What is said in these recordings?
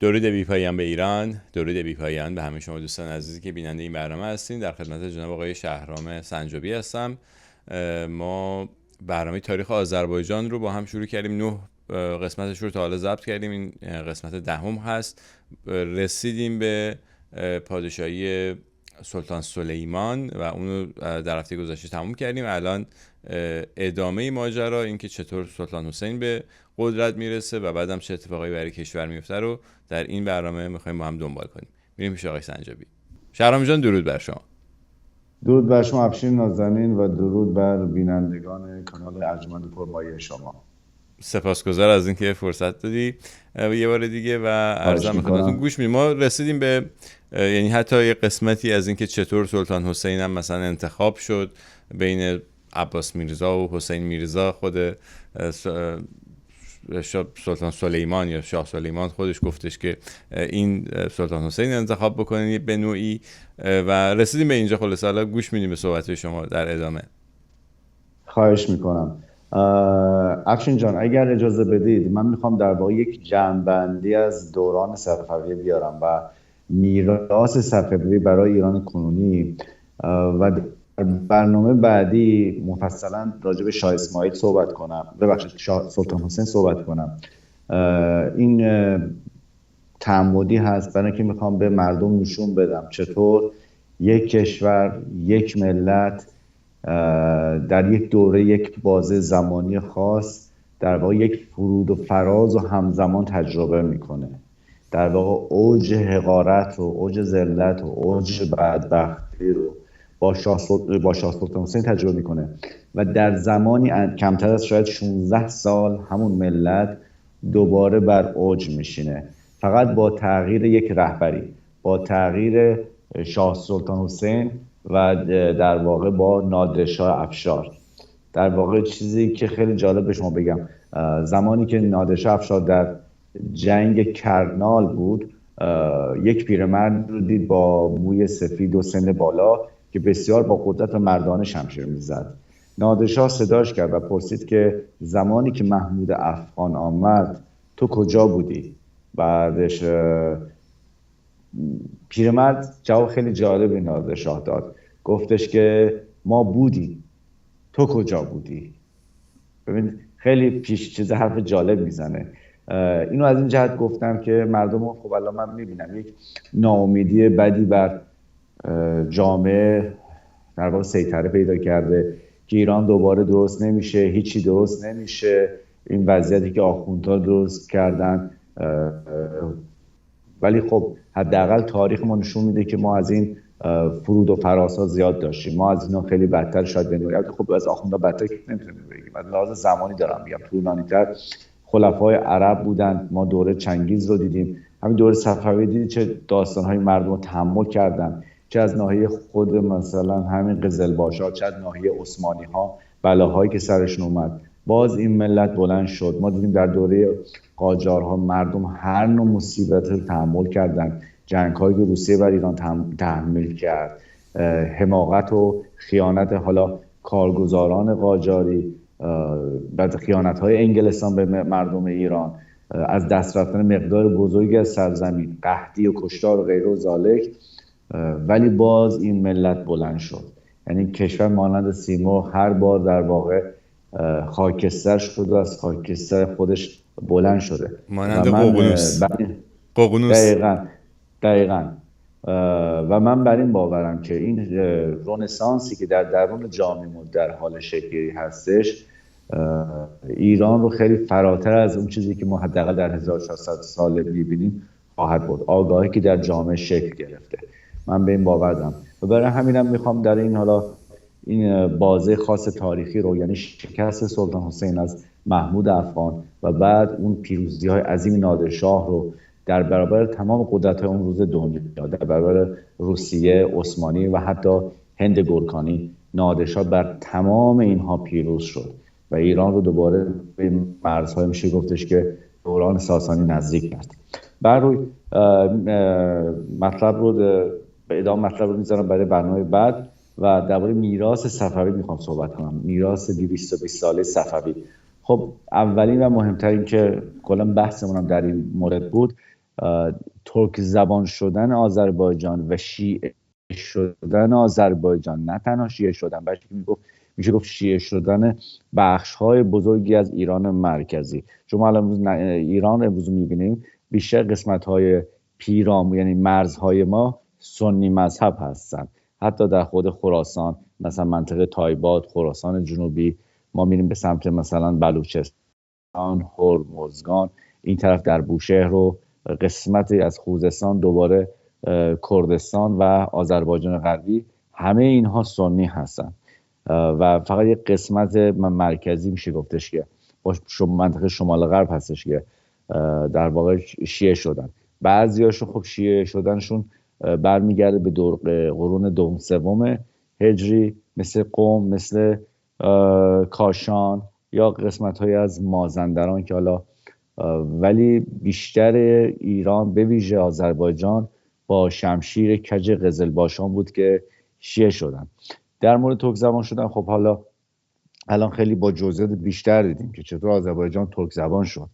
درود بی پایان به ایران، درود بی پایان به همه شما دوستان عزیزی که بیننده این برنامه هستین. در خدمت جناب آقای شهرام سنجابی هستم. ما برنامه تاریخ آذربایجان رو با هم شروع کردیم. 9 قسمتش رو تا حالا ضبط کردیم. این قسمت دهم هست. رسیدیم به پادشاهی سلطان سلیمان و اونو در هفته گذشته تموم کردیم. الان ادامه ماجرا، این که چطور سلطان حسین به قدرت میرسه و بعدم چه اتفاقایی برای کشور میفته رو در این برنامه میخوایم با هم دنبال کنیم. میریم پیش آقای سنجابی. شهرام جان، درود بر شما. درود بر شما افشین نازنین و درود بر بینندگان کانال ارجمند پرمایه شما. سپاسگزار از اینکه فرصت دادی یه بار دیگه و عرضم به خدمتتون گوش میدیم. ما رسیدیم به یعنی حتی یه قسمتی از اینکه چطور سلطان حسین هم مثلا انتخاب شد بین عباس میرزا و حسین میرزا. خود سلطان سلیمان یا شاه سلیمان خودش گفتش که این سلطان حسین انتخاب بکنید به نوعی و رسیدیم به اینجا. خلاص حالا گوش میدیم به صحبت شما در ادامه. خواهش میکنم. افشین جان، اگر اجازه بدید من میخوام در واقع یک جمع‌بندی از دوران صفوی بیارم و میراث صفوی برای ایران کنونی و در برنامه بعدی مفصلا راجع به شاه اسماعیل صحبت کنم، ببخشید سلطان حسین صحبت کنم. این تعمدی هست برای اینکه میخوام به مردم نشون بدم چطور یک کشور، یک ملت در یک دوره، یک بازه زمانی خاص در واقع یک فرود و فراز و همزمان تجربه میکنه. در واقع اوج حقارت و اوج ذلت و اوج بدبختی رو با شاه سلطان حسین تجربه میکنه و در زمانی کمتر از شاید 16 سال همون ملت دوباره بر اوج میشینه، فقط با تغییر یک رهبری، با تغییر شاه سلطان حسین و در واقع با نادرشاه افشار. در واقع چیزی که خیلی جالب به شما بگم، زمانی که نادرشاه افشار در جنگ کرنال بود، یک پیرمرد رو دید با موی سفید و سن بالا که بسیار با قدرت و مردانه شمشیر میزد. نادرشاه صداش کرد و پرسید که زمانی که محمود افغان آمد تو کجا بودی؟ بعدش پیرمرد جواب خیلی جالبی نادرشاه داد، گفتش که ما بودیم، تو کجا بودی؟ ببین خیلی پیش چیز حرف جالب میزنه. اینو از این جهت گفتم که مردم خب الان من میبینم یک ناامیدی بدی بر جامعه در واقع سیطره پیدا کرده که ایران دوباره درست نمیشه، هیچی درست نمیشه، این وضعیتی که آخوندها درست کردن. ولی خب حداقل تاریخ ما نشون میده که ما از این فرود و فراسا زیاد داشتیم، ما از اینا خیلی بدتر شاید بنویم. خب از آخوندها بدتر که نمیتونیم بگیم، از لحاظ زمانی دارم میگم، طولانی‌تر خلفای عرب بودن، ما دوره چنگیز رو دیدیم، همین دوره صفوی دیدید چه داستان‌های مردم رو تحمل کردن، چه از ناحیه خود مثلا همین قزلباشا، چه از ناحیه عثمانی‌ها بلاهایی که سرشون اومد، باز این ملت بلند شد. ما دیدیم در دوره قاجارها مردم هر نوع مصیبت رو تحمل کردن، جنگ‌هایی که روسیه بر ایران تحمیل کرد، حماقت و خیانت حالا کارگزاران قاجاری، بعد خیانت‌های انگلستان به مردم ایران، از دست رفتن مقدار بزرگی از سرزمین، قحطی و کشتار و غیره و ذالک. ولی باز این ملت بلند شد. یعنی کشور مانند سیمرغ هر بار در واقع خاکستر شد و از خاکستر خودش بلند شده. مانند ققنوس. دقیقاً. و من بر این باورم که این رنسانسی که در درون جامعه در حال شکلی هستش، ایران رو خیلی فراتر از اون چیزی که ما حداقل در 1400 سال می‌بینیم خواهد بود. آگاهی که در جامعه شکل گرفته، من به این باور دارم و برای همینم میخوام در این حالا این بازه خاص تاریخی رو، یعنی شکست سلطان حسین از محمود افغان و بعد اون پیروزی‌های عظیم نادرشاه رو در برابر تمام قدرت‌های اون روز دنیا، در برابر روسیه، عثمانی و حتی هند گورکانی، نادرشاه بر تمام اینها پیروز شد و ایران رو دوباره به مرزهای میشه گفتش که دوران ساسانی نزدیک کرد. بر روی مطلب رو به ادامه مطلب رو میذارم برای برنامه بعد و درباره میراث صفوی میخوام صحبت کنم، میراث 220 ساله صفوی. خب اولین و مهمترین که کلا بحثمون هم در این مورد بود، ترک زبان شدن آذربایجان و شیعه شدن آذربایجان، نه تنها شیعه شدن، بلکه میشه گفت شیعه شدن بخش‌های بزرگی از ایران مرکزی. شما الان ایران امروز می‌بینیم بیشتر قسمت‌های پیرامون، یعنی مرزهای ما سنی مذهب هستن. حتی در خود خراسان، مثلا منطقه تایبات، خراسان جنوبی، ما میریم به سمت مثلا بلوچستان، هرمزگان، این طرف در بوشهر و قسمتی از خوزستان، دوباره کردستان و آذربایجان غربی، همه اینها سنی هستن و فقط یک قسمت مرکزی میشه گفتش که منطقه شمال غرب هستش که در واقع شیعه شدن. بعضیاشون خب شیعه شدنشون برمیگرده به قرون دوم سوم هجری، مثل قم، مثل کاشان یا قسمت‌های از مازندران که حالا ولی بیشتر ایران به ویژه آذربایجان با شمشیر کج قزلباشان بود که شیعه شدن. در مورد ترک زبان شدن خب حالا الان خیلی با جزئیات بیشتر دیدیم که چطور آذربایجان ترک زبان شد.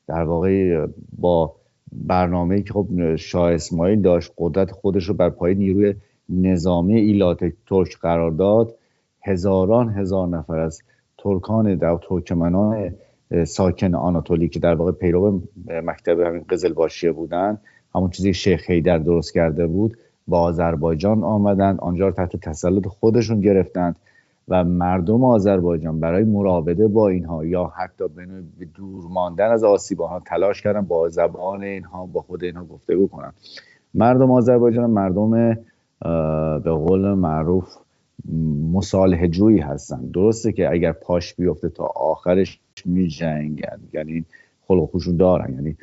در واقع با برنامه‌ای که خب شاه اسماعیل داشت، قدرت خودش رو بر پای نیروی نظامی ایلات ترک قرار داد، هزاران هزار نفر از ترکان در ترکمنان ساکن آناتولی که در واقع پیرو مکتب همین قزلباشیه بودن، همون چیزی شیخ حیدر درست کرده بود، با آذربایجان آمدن، آنجا رو تحت تسلط خودشون گرفتند و مردم آذربایجان برای مراوده با اینها یا حتی به دور ماندن از آسیب آنها تلاش کردن با زبان اینها با خود اینها گفتگو کنن. مردم آذربایجان مردم به قول معروف مصالحه جویی هستن. درسته که اگر پاش بیفته تا آخرش میجنگن، یعنی خلق و خوشون دارن، یعنی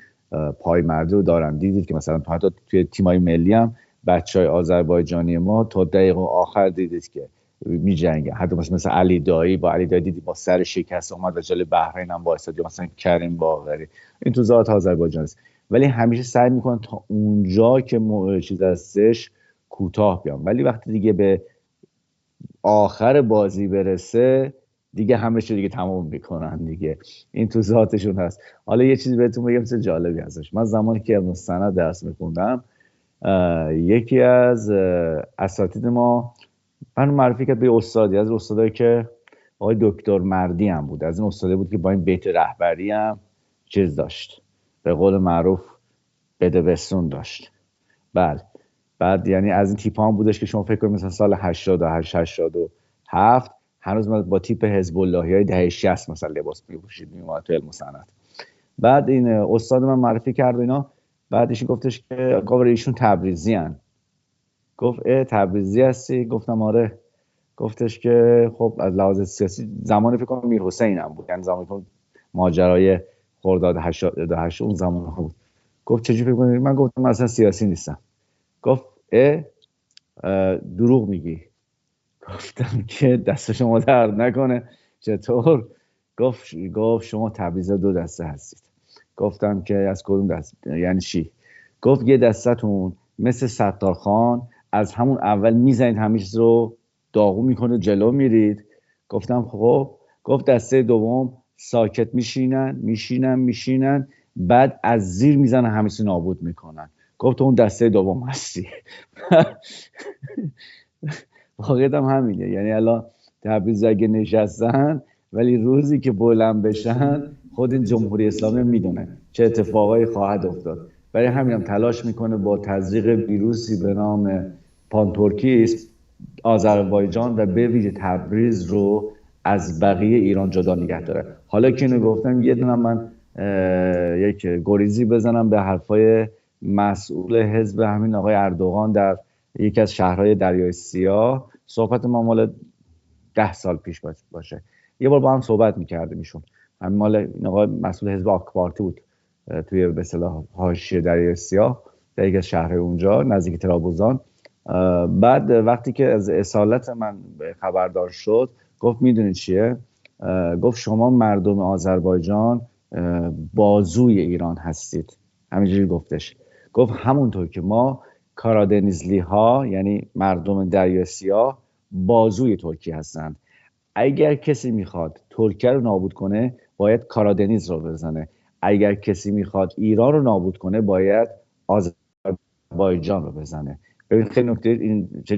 پای مردی رو دارن. دیدید که مثلا حتی توی تیمای ملی هم بچهای آذربایجانی ما تا دقیقه آخر دیدید که میجنگن. حتی مثلا علی دایی، با علی دایی دیدید با سر شکست اومد و جلوی بحرین هم وایساد، یا مثلا کریم باقری، این تو ذات آذربایجان است. ولی همیشه سعی میکنن تا اونجا که چیز هستش کوتاه بیان، ولی وقتی دیگه به آخر بازی برسه دیگه همه چیز دیگه تمام میکنن دیگه. این تو ذاتشون هست. حالا یه چیز بهتون بگم چیز جالبی هستش. من زمانی که مستند درس میخوندم، یکی از اساتید ما من معرفی کرد به استادی از استادایی که آقای دکتر مردی هم بود. از این استاده بود که با این بیت رهبری هم چیز داشت، به قول معروف بدبستون داشت. بله، بعد یعنی از این تیپ هم بودش که شما فکر کنید مثلا سال 88 87 هنوز با تیپ حزب اللهی های دهه 60 مثلا لباس میپوشید میومد تو علم و صنعت. بعد این استاد من معرفی کرد اینا، بعدش گفتش که آقا ایشون تبریزی ان. گفت تبریزی هستی؟ گفتم آره. گفتش که خب از لحاظ سیاسی زمان فکر کنم میر حسین هم بود، یعنی زمانی که ماجرای خرداد 88 اون زمان بود. گفت چجوری فکر کنید؟ من گفتم من اصلا سیاسی نیستم. گفت دروغ میگی. گفتم که دست شما درد نکنه. چطور؟ گفت شما تبریز 2 دسته هستید. گفتم که از کدوم دسته؟ یعنی چی؟ گفت یه دستتون مثل ستارخان از همون اول میزنید همه چیز رو داغون میکنه جلو میرید. گفتم خب. گفت دسته دوم ساکت میشینن بعد از زیر میزنن همه چیز نابود میکنن. گفت اون دسته دوم هستی. واقعیت هم همینه. یعنی الان تبریز اگه نشستن ولی روزی که بلند بشن خود این جمهوری اسلامی میدونه چه اتفاقایی خواهد افتاد. برای همین هم تلاش میکنه با تزریق ویروسی به نام پانتورکیسم آذربایجان و به ویژه تبریز رو از بقیه ایران جدا نگه داره. حالا که اینو گفتم یه دونه من یک گریزی بزنم به حرفای مسئول حزب همین آقای اردوغان در یکی از شهرهای دریای سیاه. صحبت ما مال 10 سال پیش باشه. یه بار با هم صحبت میکردیم ایشون. همین مال این آقای مسئول حزب آک پارتی بود توی به اصطلاح حاشیه دریای سیاه در یکی از شهرهای اونجا نزدیک ترابزان. بعد وقتی که از اصالت من خبردار شد گفت میدونید چیه؟ گفت شما مردم آذربایجان بازوی ایران هستید. همینجوری گفتش. گفت همونطور که ما کارادنیزلی ها یعنی مردم دریای سیاه بازوی ترکیه هستند. اگر کسی میخواد ترکیه رو نابود کنه باید کارادنیز رو بزنه. اگر کسی میخواد ایران رو نابود کنه باید آذربایجان رو بزنه. ببین خیلی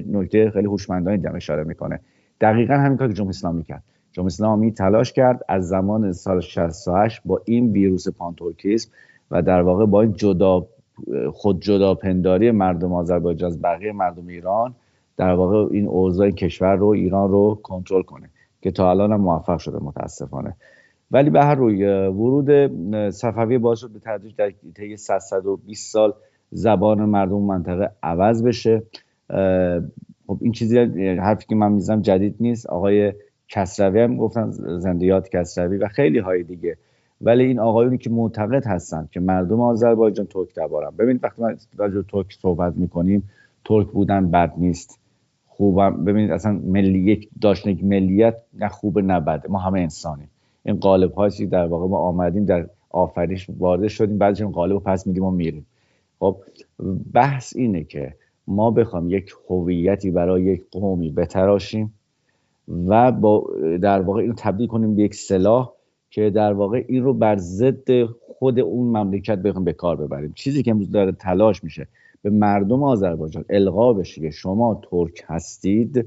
نکته خیلی هوشمندانه اشاره میکنه. دقیقا همین کاری که جمهوری اسلامی کرد. جمهوری اسلامی تلاش کرد از زمان سال 68 با این ویروس پانتورکیسم و در واقع با این خود جداپنداری مردم آذربایجان از بقیه مردم ایران، در واقع این اوضاع کشور رو، ایران رو کنترل کنه که تا الان هم موفق شده متاسفانه. ولی به هر روی ورود صفوی باعث شد به تدریج در طی 120 سال زبان مردم منطقه عوض بشه. خب این چیزی، حرفی که من میزنم جدید نیست. آقای کسروی هم گفتن، زنده یاد کسروی و خیلی های دیگه. ولی این آقایونی که معتقد هستن که مردم آذربایجان ترک تبارن، ببینید وقتی ما راجع به ترک صحبت میکنیم، ترک بودن بد نیست، خوبم. ببینید اصلا داشتن یک ملیت نه خوبه نه بده، ما همه انسانیم. این قالب هایی در واقع ما آمدیم در آفرینش وارد شدیم، بعدش این قالب رو پس میدیم و میریم. خب بحث اینه که ما بخوام یک هویتی برای یک قومی بتراشیم و در واقع اینو تبدیل کنیم به یک سلاح که در واقع این رو بر ضد خود اون مملکت بخوام به کار ببریم. چیزی که امروز داره تلاش میشه به مردم آذربایجان القا بشه که شما ترک هستید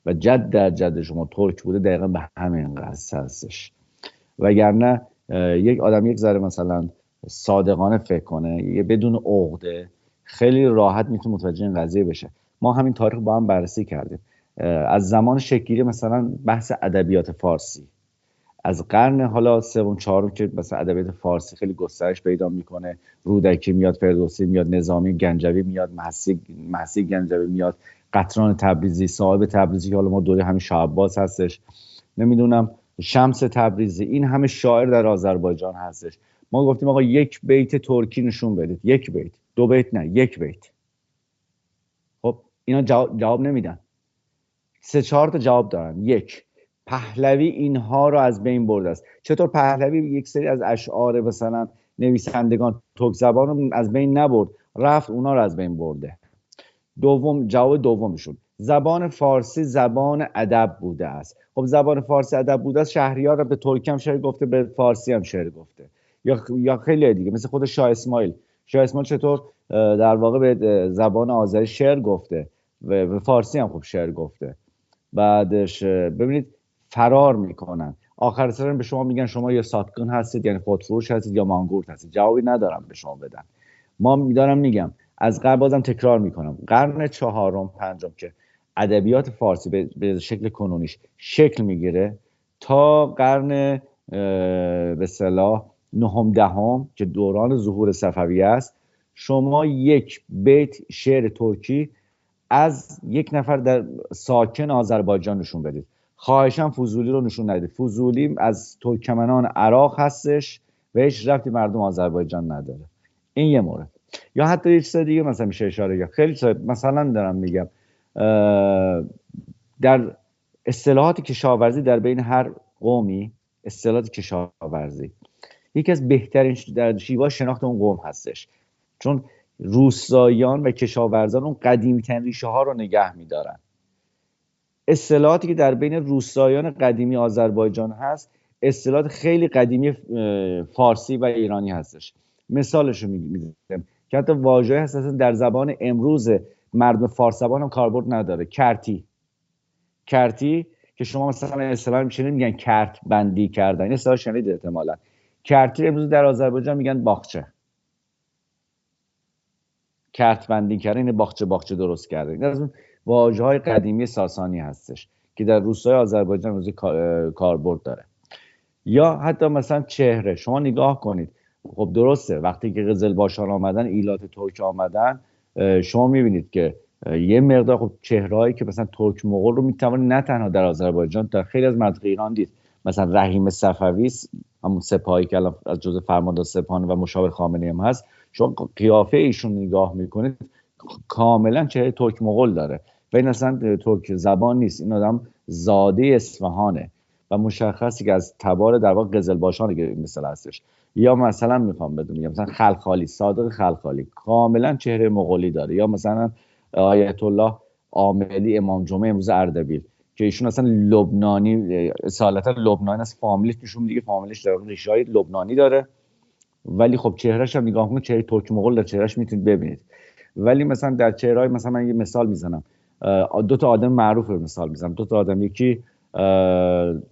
و جد در جد شما ترک بوده، دقیقا به همین قصد هستش. وگرنه یک آدم یک ذره مثلا صادقانه فکر کنه، بدون عقده، خیلی راحت میتونه متوجه این قضیه بشه. ما همین تاریخ با هم بررسی کردیم، از زمان شکلی مثلا بحث ادبیات فارسی، از قرن حالا سوم چهارم که مثلا ادبیات فارسی خیلی گسترش پیدا میکنه، رودکی میاد، فردوسی میاد، نظامی، گنجوی میاد، محسی گنجوی میاد، قطران تبریزی، صاحب تبریزی که حالا ما دوره همین شاه عباس هستش، نمیدونم شمس تبریزی، این همه شاعر در آذربایجان هستش. ما گفتیم آقا یک بیت ترکی نشون بدید، یک بیت، دو بیت نه، یک بیت. خب اینا جواب نمیدن. 3-4 تا جواب دارن. یک، پهلوی اینها رو از بین برده است. چطور پهلوی یک سری از اشعار مثلا نویسندگان ترک زبان رو از بین نبرد، رفت اونا رو از بین برده. جواب دومشون، زبان فارسی زبان ادب بوده است. خب زبان فارسی ادب بوده است، شهریار به ترکی هم شعر گفته، به فارسی هم شعر گفته، یا خیلی دیگه، مثل خود شاه اسماعیل چطور در واقع به زبان آذری شعر گفته و به فارسی هم خب شعر گفته. بعدش ببینید فرار میکنن، آخر سر به شما میگن شما یا ساتکن هستید، یعنی خودفروش هستید، یا مانگورت هستید. جوابی ندارم به شما بدن. ما میدارم میگم از قبل، بازم تکرار میکنم، قرن چهارم پنجم که ادبیات فارسی به شکل کنونیش شکل میگیره تا قرن به اصطلاح نهم دهم که دوران ظهور صفویه است، شما یک بیت شعر ترکی از یک نفر در ساکن آذربایجان نشون بدید. خواهشاً فضولی رو نشون ندید. فضولی از ترکمنان عراق هستش و هیچ ربطی مردم آذربایجان نداره. این یه مورد. یا حتی یه چیز دیگه مثلا میشه اشاره کرد، خیلی مثلا دارم میگم، در اصطلاحات کشاورزی در بین هر قومی، اصطلاحات کشاورزی یکی از بهترین در شیوه شناخت اون قوم هستش، چون روستاییان و کشاورزان اون قدیمی‌ترین ریشه ها رو نگه می‌دارن. اصطلاحاتی که در بین روستاییان قدیمی آذربایجان هست، اصطلاحات خیلی قدیمی فارسی و ایرانی هستش. مثالش رو می‌زنم که حتی واژه‌ای هست در زبان امروز مردم فارس زبان هم کاربرد نداره. کرتی که شما مثلا اصطلاح می‌شنید میگن کرت بندی کردن، این اصطلاح شنیدید احتمالاً. کرتی امروز در آذربایجان میگن باغچه. کرت بندی کردن این باغچه درست کرده. این از اون واژه‌های قدیمی ساسانی هستش که در روستای آذربایجان امروز کاربرد داره. یا حتی مثلا چهره، شما نگاه کنید، خب درسته وقتی که قزلباشان آمدن، ایلات ترک آمدن، شما میبینید که یه مقدار خب چهرهایی که مثلا ترک مغول رو میتوانید نه تنها در آذربایجان، در خیلی از مناطق ایران دید. مثلا رحیم صفوی، همون سپاهی که الان از جزء فرماندار سپاهان و مشاور خامنه‌ای هم هست، شما قیافه ایشون نگاه میکنید کاملا چهره ترک مغول داره و این اصلا ترک زبان نیست. این آدم زاده اصفهانه و مشخصی که از تبار در واقع قزلباشان که مثلا هستش. یا مثلا میخوام بدونم مثلا خلخالی، صادق خلخالی کاملا چهره مغولی داره. یا مثلا آیت الله عاملی، امام جمعه امروز اردبیل که ایشون اصلا لبنانی، اصالتا لبنانی از فامیلیش، نشون میده که فامیلیش در واقع ریشه‌های لبنانی داره ولی خب چهرهش هم نگاه کنید، چهره ترک مغول در چهرهش میتونید ببینید. ولی مثلا در چهره‌های، مثلا من یه مثال میزنم، دو تا آدم معروف رو مثال میزنم، دو تا آدم، یکی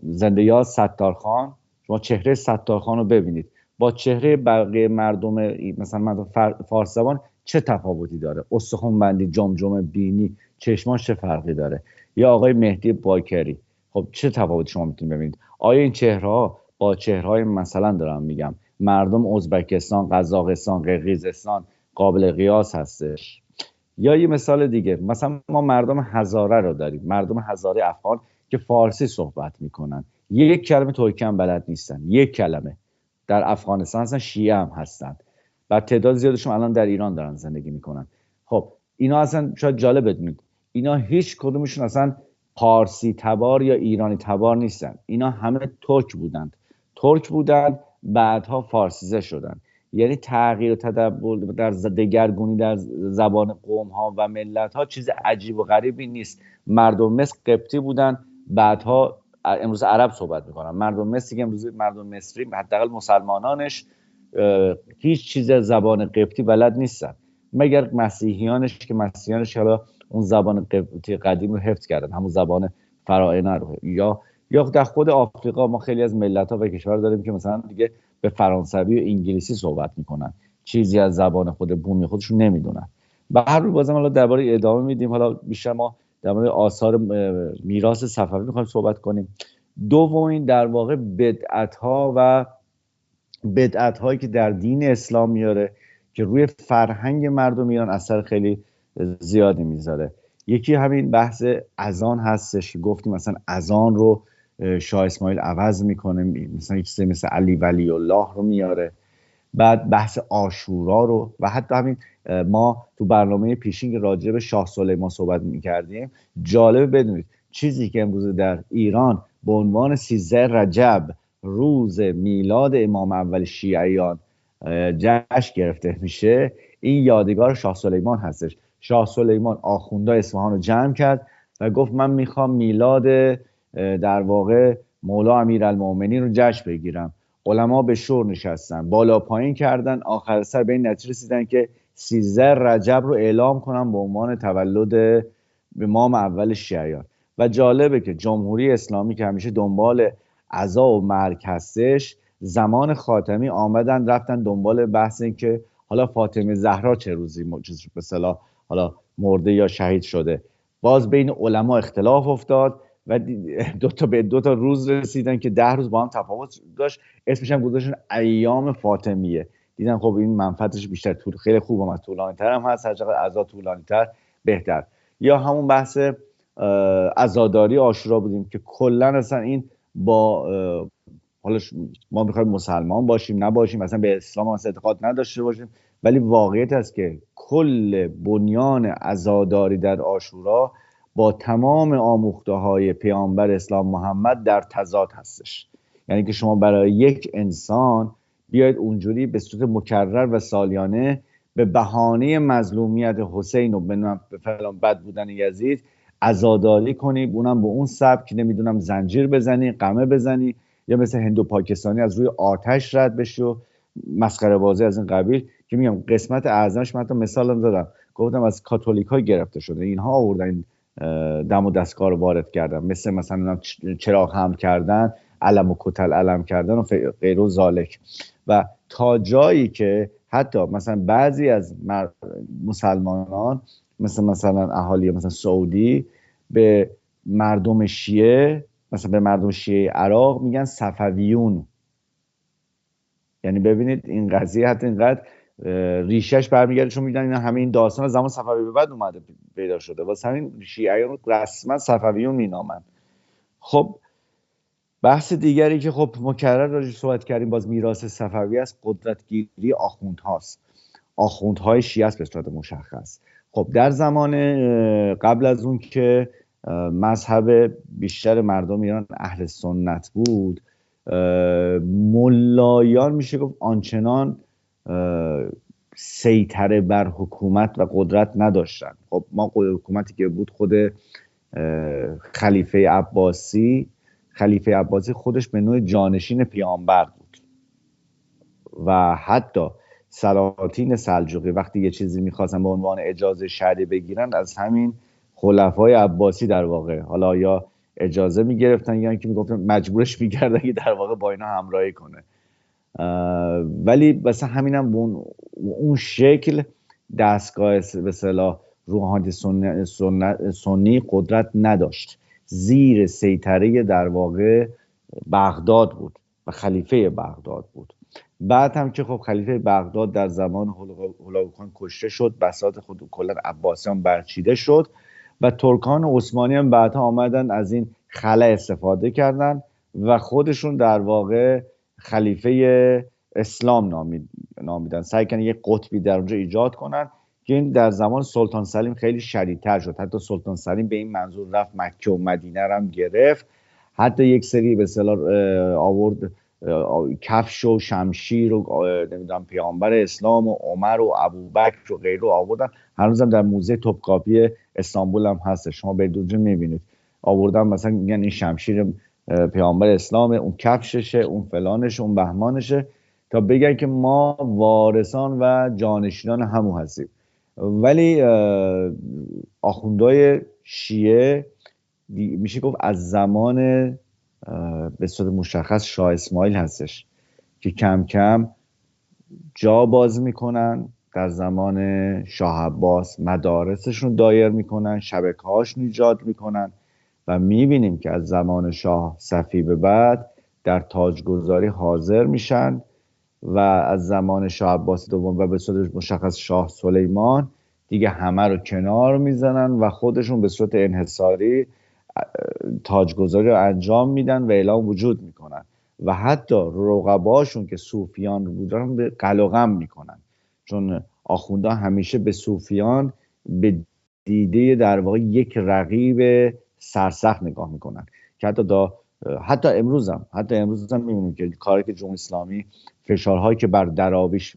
زنده یاد ستارخان، شما چهره ستارخان رو ببینید با چهره بقیه مردم مثلا مردم فارس زبان چه تفاوتی داره، استخوان بندی، جمجمه، بینی، چشماش چه فرقی داره. یا آقای مهدی باکری، خب چه تفاوتی شما میتونید ببینید؟ آیا این چهره ها با چهره های مثلا دارم میگم مردم ازبکستان، قزاقستان، قرقیزستان قابل قیاس هستش؟ یا یه مثال دیگه، مثلا ما مردم هزاره رو داریم، مردم هزاره افغان که فارسی صحبت میکنن، یک کلمه ترکی هم بلد نیستن، یک کلمه. در افغانستان هستن، شیعه هم هستن و تعداد زیادشون الان در ایران دارن زندگی میکنن. خب اینا اصلا شاید جالب بدونید، اینا هیچ کدومشون اصلا پارسی تبار یا ایرانی تبار نیستن، اینا همه ترک بودند بعدها فارسیزه شدن. یعنی تغییر و تدبر در دگرگونی در زبان قوم ها و ملت ها چیز عجیب و غریبی نیست. مردم مصر قبطی بودن، بعدها امروز عرب صحبت میکنن. مردم مصر که امروز مردم مصری، حداقل مسلمانانش، هیچ چیز زبان قبطی بلد نیستن، مگر مسیحیانش که مسیحیانش حالا اون زبان قبطی قدیم رو حفظ کردن، همون زبان فراعنه رو. یا در خود آفریقا ما خیلی از ملت ها و کشور داریم که مثلا دیگه به فرانسوی و انگلیسی صحبت میکنن، چیزی از زبان خود بومی خودشون نمیدونن. به هر حال بازم حالا درباره ادامه میدیم، حالا بیشتر ما در مورد آثار میراث صفوی میخوایم صحبت کنیم. دومین در واقع بدعت هایی که در دین اسلام میاره که روی فرهنگ مردم ایران اثر خیلی زیادی میذاره، یکی همین بحث اذان هستش که گفتیم مثلا اذان رو شاه اسماعیل عوض میکنه، مثلا یک چیزی مثل علی ولی الله رو میاره. بعد بحث عاشورا رو، و حتی همین ما تو برنامه پیشین که راجع به شاه سلیمان صحبت میکردیم، جالب بدونید چیزی که امروز در ایران به عنوان 13 رجب روز میلاد امام اول شیعیان جشن گرفته میشه، این یادگار شاه سلیمان هستش. شاه سلیمان آخونده اصفهان رو جمع کرد و گفت من میخوام میلاد در واقع مولا امیرالمومنین رو جشن بگیرم. علما به شور نشستن، بالا پایین کردن، آخر سر به این نتیجه رسیدن که 13 رجب رو اعلام کنن به عنوان تولد امام اول شیعیان. و جالبه که جمهوری اسلامی که همیشه دنبال عزا و مرگ هستش، زمان خاتمی آمدن رفتن دنبال بحث این که حالا فاطمه زهرا چه روزی به اصطلاح حالا مرده یا شهید شده. باز بین علما اختلاف افتاد و دو تا روز رسیدن که 10 روز با هم تفاوت داشت، اسمش هم گذاشتن ایام فاطمیه. دیدن خب این منفعتش بیشتر، خیلی خوبه، از طولانی تر هم هست، هر چقدر عزا طولانی تر بهتر. یا همون بحث عزاداری عاشورا بودیم که کلا اصلا این با حالا ما میخوایم مسلمان باشیم نباشیم، اصلا به اسلام اصلا اعتقاد نداشته باشیم، ولی واقعیت است که کل بنیان عزاداری در عاشورا با تمام آموخته‌های پیامبر اسلام محمد در تضاد هستش. یعنی که شما برای یک انسان بیاید اونجوری به صورت مکرر و سالیانه به بهانه مظلومیت حسین و به فلان بد بودن یزید عزاداری کنی، اونم به اون سبک، نمیدونم زنجیر بزنی، قمه بزنی، یا مثل هندو پاکستانی از روی آتش رد بشی و مسخره بازی از این قبیل. که میگم قسمت اعظمش، من تا مثالم دادم، گفتم از کاتولیک ها گرفته شده، اینها آوردن دم و دستگاه رو وارد کردن، مثلا چراغ هم کردن، علم و کتل علم کردن و غیر و ذالک. و تا جایی که حتی مثلا بعضی از مسلمانان مثلا اهالی مثلا سعودی به مردم شیعه، مثلا به مردم شیعه عراق میگن صفویون. یعنی ببینید این قضیه حتی اینقدر ریشش برمیگرده، چون میدونن اینا همه این داستان از زمان صفوی به بعد اومده پیدا شده، واسه همین شیعیان رسما صفویون مینامن. خب بحث دیگری که خب مکرر راجعش صحبت کردیم باز میراث صفوی است، قدرتگیری آخوندهاست، آخوندهای شیعه است به صورت مشخص. خب در زمان قبل از اون که مذهب بیشتر مردم ایران اهل سنت بود، ملایان میشه گفت آنچنان سیطره بر حکومت و قدرت نداشتن. خب ما حکومتی که بود خود خلیفه عباسی خودش به نوع جانشین پیامبر بود. و حتی سلاطین سلجوقی وقتی یه چیزی میخواستن به عنوان اجازه شرعی بگیرن، از همین خلفای عباسی در واقع حالا یا اجازه میگرفتن یا اینکه میگفتن مجبورش میکردن که در واقع با اینا همراهی کنه. ولی مثلا همینم به اون شکل دستگاه به اصطلاح روحانی سنی قدرت نداشت. زیر سیطره در واقع بغداد بود و خلیفه بغداد بود. بعد هم که خب خلیفه بغداد در زمان هولاکو خان کشته شد، بساط خود کلا عباسیان برچیده شد و ترکان عثمانی هم بعدها آمدن از این خلا استفاده کردن و خودشون در واقع خلیفه اسلام نامیدن. سعی کردن یک قطبی در اونجا ایجاد کنن که این در زمان سلطان سلیم خیلی شدیدتر شد. حتی سلطان سلیم به این منظور رفت مکه و مدینه رو هم گرفت، حتی یک سری به اصطلاح آورد کفش و شمشیر و نمیدونم پیامبر اسلام و عمر و ابوبکر و غیره آوردن. هنوزم در موزه توپکاپی استانبول هم هست، شما برید اونجا میبینید آوردن، مثلا میگن این شمشیر پیامبر اسلامه، اون کفششه، اون فلانشه، اون بهمانشه، تا بگن که ما وارثان و جانشینان همو هستیم. ولی آخوندهای شیعه میشه گفت از زمان به صورت مشخص شاه اسماعیل هستش که کم کم جا باز میکنن، در زمان شاه عباس مدارسشون دایر میکنن، شبکه‌هاشون ایجاد میکنن و میبینیم که از زمان شاه صفی به بعد در تاجگذاری حاضر میشن و از زمان شاه عباس دوم و به صورت مشخص شاه سلیمان دیگه همه رو کنار میزنن و خودشون به صورت انحصاری تاجگذاری رو انجام میدن و اعلام وجود میکنن و حتی رقباشون که صوفیان بودن به قلقم میکنن، چون آخوندها همیشه به صوفیان به دیده در واقع یک رقیب سرسخت نگاه میکنن که حتی امروز هم میبینیم که کاری که جمهوری اسلامی فشارهایی که بر دراویش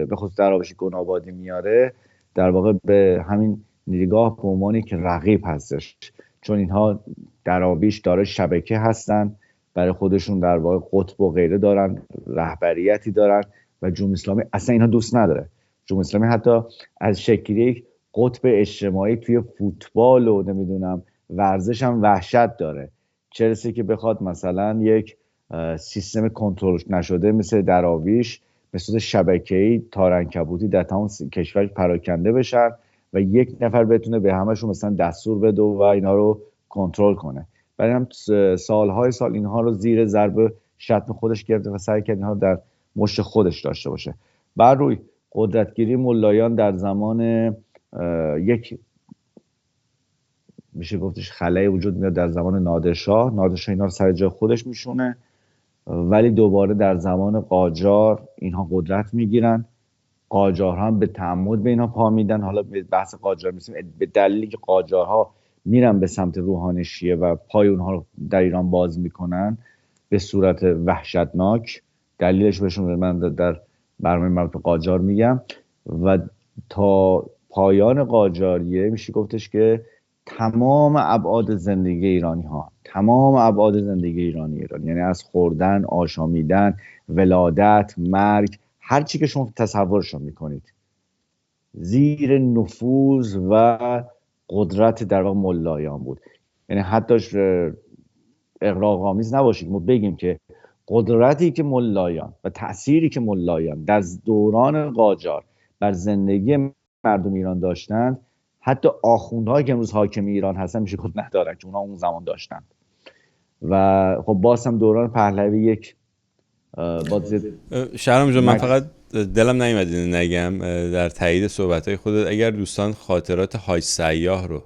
به خصوص دراویش گنابادی میاره در واقع به همین نگاه به عنوان که رقیب هستش، چون اینها دراویش داره شبکه هستن، برای خودشون در واقع قطب و غیره دارن، رهبریتی دارن و جمهوری اسلامی اصلا اینها دوست نداره. جمهوری اسلامی حتی از شکلی یک قطب اجتماعی توی فوتبال و نمیدونم ورزش هم وحشت داره، چه رسه که بخواد مثلا یک سیستم کنترل نشده مثل دراویش به صورت شبکه‌ای تارعنکبوتی در تمام کشور پراکنده بشن و یک نفر بتونه به همشون مثلا دستور بده و اینا رو کنترل کنه. برای هم سالهای سال اینها رو زیر ضرب شتم خودش گرفته و سعی کرد اینها رو در مشت خودش داشته باشه. بر روی قدرتگیری ملایان در زمان یک میشه گفتش خلایی وجود میاد در زمان نادرشاه اینا رو سر جای خودش میشونه، ولی دوباره در زمان قاجار اینها قدرت میگیرن. قاجارها هم به تعمد به اینها پا میدن. حالا به بحث قاجار میسیم به دلیلی که قاجارها میرن به سمت روحانی شیعه و پای اونها رو در ایران باز میکنن به صورت وحشتناک. دلیلش بهشون من در برنامه مربوط به قاجار میگم. و تا پایان قاجاریه میشه گفتش که تمام ابعاد زندگی ایرانی یعنی از خوردن، آشامیدن، ولادت، مرگ، هر چی که شما تصورشو میکنید زیر نفوذ و قدرت در واقع ملایان بود. یعنی حتی اغراق‌آمیز نباشید ما بگیم که قدرتی که ملایان و تأثیری که ملایان در دوران قاجار بر زندگی مردم ایران داشتند، حتی آخوندهایی که امروز حاکم ایران هستن میشه خود ندارن که اونا اون زمان داشتن. و خب باز هم دوران پهلوی یک شهرام جان، من فقط دلم نیومد اینو نگم در تایید صحبت‌های خودت. اگر دوستان خاطرات حاج سیاح رو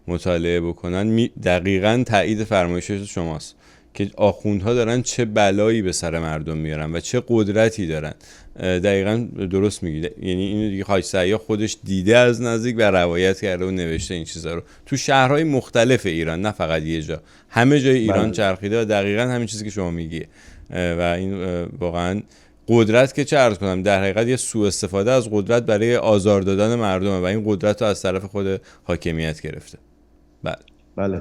مطالعه بکنن دقیقاً تایید فرمایش شماست که آخوندها دارن چه بلایی به سر مردم میارن و چه قدرتی دارن. دقیقاً درست میگی. یعنی اینو دیگه حاج سیاح خودش دیده از نزدیک و روایت کرده و نوشته این چیزا رو تو شهرهای مختلف ایران، نه فقط یه جا، همه جای ایران چرخیده و دقیقاً همین چیزی که شما میگی. و این واقعاً قدرت که چه عرض کنم در حقیقت یه سوء استفاده از قدرت برای آزار دادن مردمه و این قدرت رو از طرف خود حاکمیت گرفته. بله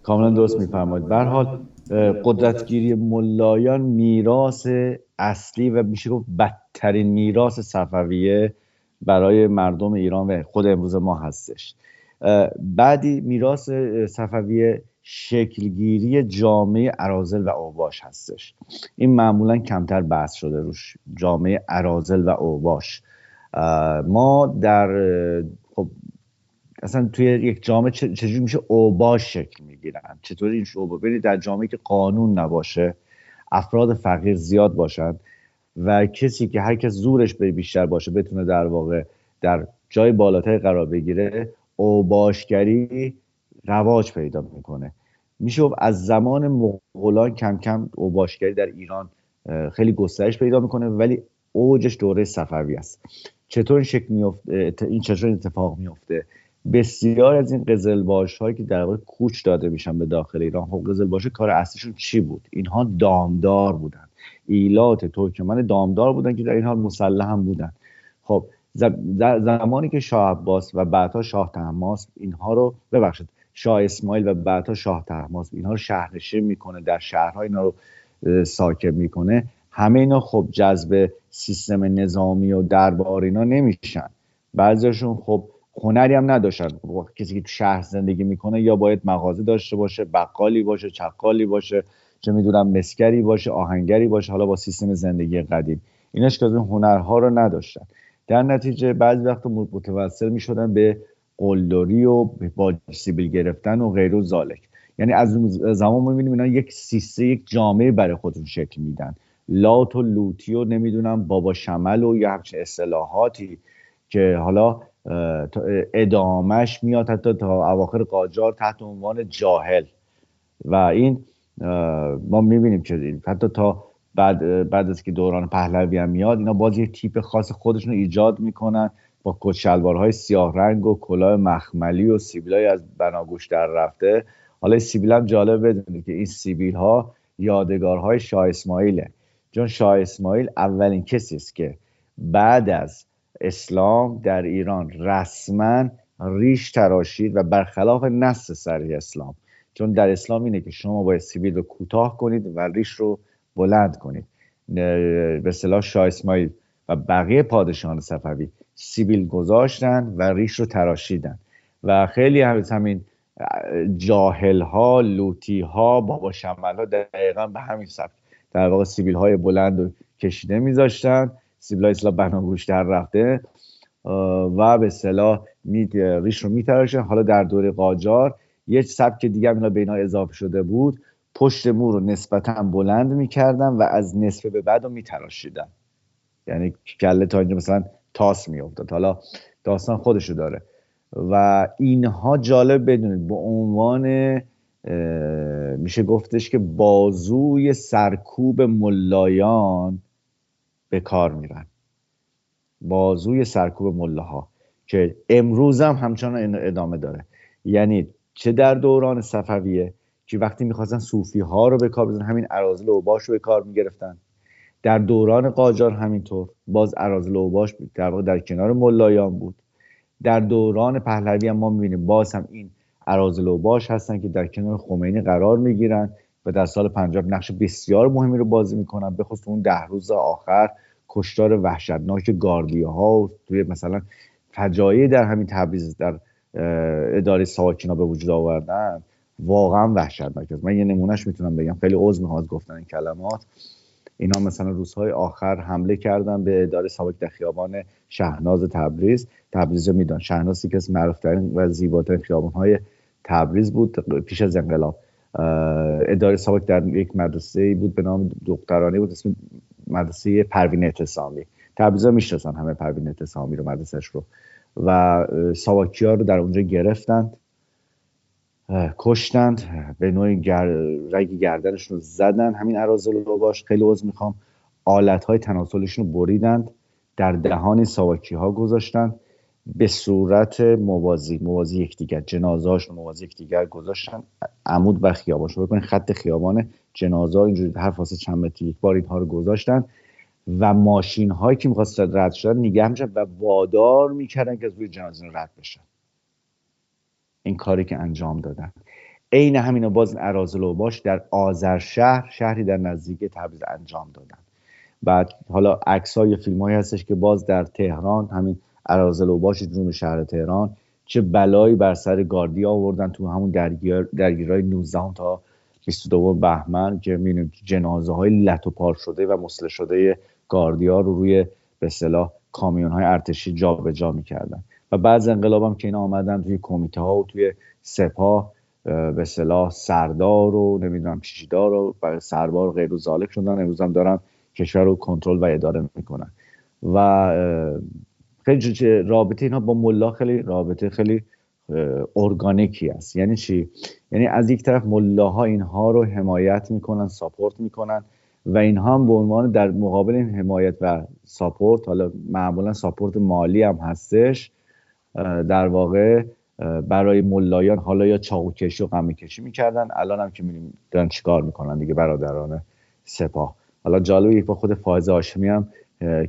کاملا درست میفرمایید. به هر حال قدرتگیری ملایان میراث اصلی و میشه گفت بدترین میراث صفویه برای مردم ایران و خود امروز ما هستش. بعدی میراث صفویه شکلگیری جامعه اراذل و اوباش هستش. این معمولا کمتر بحث شده روش، جامعه اراذل و اوباش. ما در خب اصلا توی یک جامعه چجوری میشه اوباش شکل میگیرن؟ چطوری این اوباش؟ ببینید در جامعه که قانون نباشه، افراد فقیر زیاد باشن و کسی که هر کس زورش بیشتر باشه بتونه در واقع در جای بالاتری قرار بگیره، اوباشگری رواج پیدا میکنه. میشه از زمان مغولان کم کم اوباشگری در ایران خیلی گسترش پیدا میکنه، ولی اوجش دوره صفوی است. چطور این شکل میفته؟ این چطور اتفاق میفته؟ بسیار از این قزلباش هایی که در واقع کوچ داده میشن به داخل ایران، خب قزلباش کار اصلیشون چی بود؟ اینها دامدار بودن، ایلات ترکمن دامدار بودن که در این حال مسلح هم بودن. خب زمانی که شاه عباس و بعدها شاه طهماسب اینها رو شاه اسماعیل و بعدها شاه طهماسب اینها رو شهرنشین میکنه، در شهرها اینا رو ساکن میکنه، همه اینا خب جذب سیستم نظامی و دربار اینا نمیشن. بعضیاشون خب هنری هم نداشتن. کسی که تو شهر زندگی میکنه یا باید مغازه داشته باشه، بقالی باشه، چقالی باشه، چه میدونم مسکری باشه، آهنگری باشه، حالا با سیستم زندگی قدیم ایناش که از اون هنرها رو نداشتن. در نتیجه بعضی وقت متوسل میشدن به قلدری و با سیبیل گرفتن و غیر و ذالک. یعنی از اون زمان ما میبینیم اینا یک سیستم، یک جامعه برای خودشون شکل میدن، لات و لوتی و نمیدونم بابا شمل و یا همچین اصطلاحاتی که حالا ادامش میاد حتی تا اواخر قاجار تحت عنوان جاهل. و این ما میبینیم که حتی تا بعد از که دوران پهلوی هم میاد، اینا باز یه تیپ خاص خودشون رو ایجاد میکنن با کت شلوارهای سیاه رنگ و کلاه مخملی و سیبیلای از بناگوش در رفته. حالا سیبیل هم جالب بدونید که این سیبیل ها یادگارهای شاه اسماعیله، چون شاه اسماعیل اولین کسی است که بعد از اسلام در ایران رسما ریش تراشید و برخلاف نص صریح اسلام، چون در اسلام اینه که شما باید سیبیل رو کوتاه کنید و ریش رو بلند کنید. به اصطلاح شاه اسماعیل و بقیه پادشاهان صفوی سیبیل گذاشتن و ریش رو تراشیدن و خیلی همین جاهل ها، لوتی ها، بابا شمل ها دقیقا به همین سبک در واقع سیبیل های بلند رو کشیده میذاشتن، سیبیل های اصطلاح بناگوش در رفته و به اصطلاح ریش رو میتراشن. حالا در دوره قاجار یه سبک دیگه اینا به اینا اضافه شده بود، پشت مو رو نسبتا بلند میکردن و از نصفه به بعد رو میتراشیدن، یعنی کله تا اینجا مثلا تاس میافتاد. حالا داستان خودشو داره و اینها جالب بدونید به عنوان میشه گفتش که بازوی سرکوب ملایان به کار میرن، بازوی سرکوب ملاها که امروز هم همچنان ادامه داره. یعنی چه در دوران صفویه که وقتی میخواستن صوفی ها رو به کار بزنن، همین اراذل و اوباش رو به کار میگرفتن. در دوران قاجار همینطور باز اراذل و اوباش در واقع در کنار ملایان بود. در دوران پهلوی هم ما میبینیم باز هم این اراذل و اوباش هستن که در کنار خمینی قرار میگیرن و در سال 50 نقش بسیار مهمی رو بازی میکنن، به خصوص اون 10 روز آخر کشتار وحشتناک گاردیاها، توی مثلا فجایع در همین تبریز در اداره ساواکینا به وجود آوردن، واقعا وحشتناک است. من یه نمونهش میتونم بگم، خیلی عذر میخوام از گفتن این کلمات. اینا مثلا روزهای آخر حمله کردن به اداره ساواک در خیابان شهناز تبریز. تبریز رو میدان، شهناز که از معروفترین و زیباترین خیابان‌های تبریز بود پیش از انقلاب. اداره ساواک در یک مدرسه بود به نام دخترانه بود، اسم مدرسه پروین اعتصامی. تبریزا میشناسن همه پروین اعتصامی رو، مدرسهش رو. و ساواکی‌ها رو در اونجا گرفتند، کشتند، به نوعی رگ گردنشون رو زدن. همین اراذل و اوباش، خیلی عذر میخوام، آلت‌های تناسلشون رو بریدند، در دهان ساواکی‌ها گذاشتن به صورت موازی یکدیگر، جنازه‌هاشون موازی یکدیگر گذاشتن، عمود و خیابانش رو بکنین خط خیابان، جنازه‌ها اینجوری هر فاصله چند متری یک بار اینها رو گذاشتن و ماشین‌هایی که می‌خواستن رد شدن نگه می‌شدن و وادار می‌کردن که از روی جنازه رد بشن. این کاری که انجام دادن. عین همینا باز اراذل و اوباش در آذرشهر، شهری در نزدیکی تبریز، انجام دادن بعد حالا عکس‌ها یا فیلم‌هایی هستش که باز در تهران، همین اراذل اوباش جنوب شهر تهران، چه بلایی بر سر گاردیا آوردن تو همون درگیری‌های 19 تا 22 بهمن که می‌بینیم جنازه‌های لت و پار شده و مسله شده گاردیا رو روی به اصطلاح کامیون‌های ارتشی جابجا می‌کردن. و بعد از انقلاب هم که اینا آمدن توی کمیته‌ها و توی سپاه به اصطلاح سردار و نمیدونم چیشیدار و سربار و غیر و ذالک شدن، امروز هم دارن کشور رو کنترل و اداره میکنن. و خیلی رابطه اینا با ملا خیلی رابطه خیلی ارگانیکی است. یعنی چی؟ یعنی از یک طرف ملاها اینها رو حمایت میکنن، ساپورت میکنن و اینها هم به عنوان در مقابل این حمایت و ساپورت، حالا معمولا ساپورت مالی هم هستش، در واقع برای ملایان حالا یا چاقوکشی و قمه کشی میکردن. الان هم که میبینیم دارن چیکار میکنن دیگه برادران سپاه. حالا جالب یک با خود فائز هاشمی هم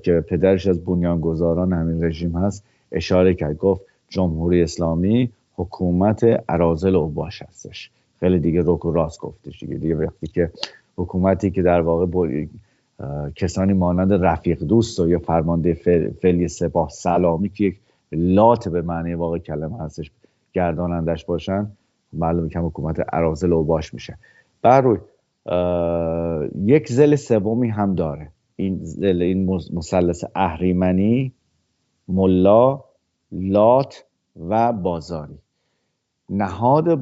که پدرش از بنیانگذاران همین رژیم هست اشاره کرد، گفت جمهوری اسلامی حکومت اراذل اوباش هستش. خیلی دیگه روک و راست گفتش دیگه وقتی که حکومتی که در واقع کسانی مانند رفیق دوست و یا فرمانده فعلی سپاه سلامی که یک لات به معنی واقع کلمه هستش گردانندش باشن، معلومه که حکومت اراذل اوباش میشه. بر یک ضلع سومی هم داره این مثلث اهریمنی، ملا، لات و بازاری. نهاد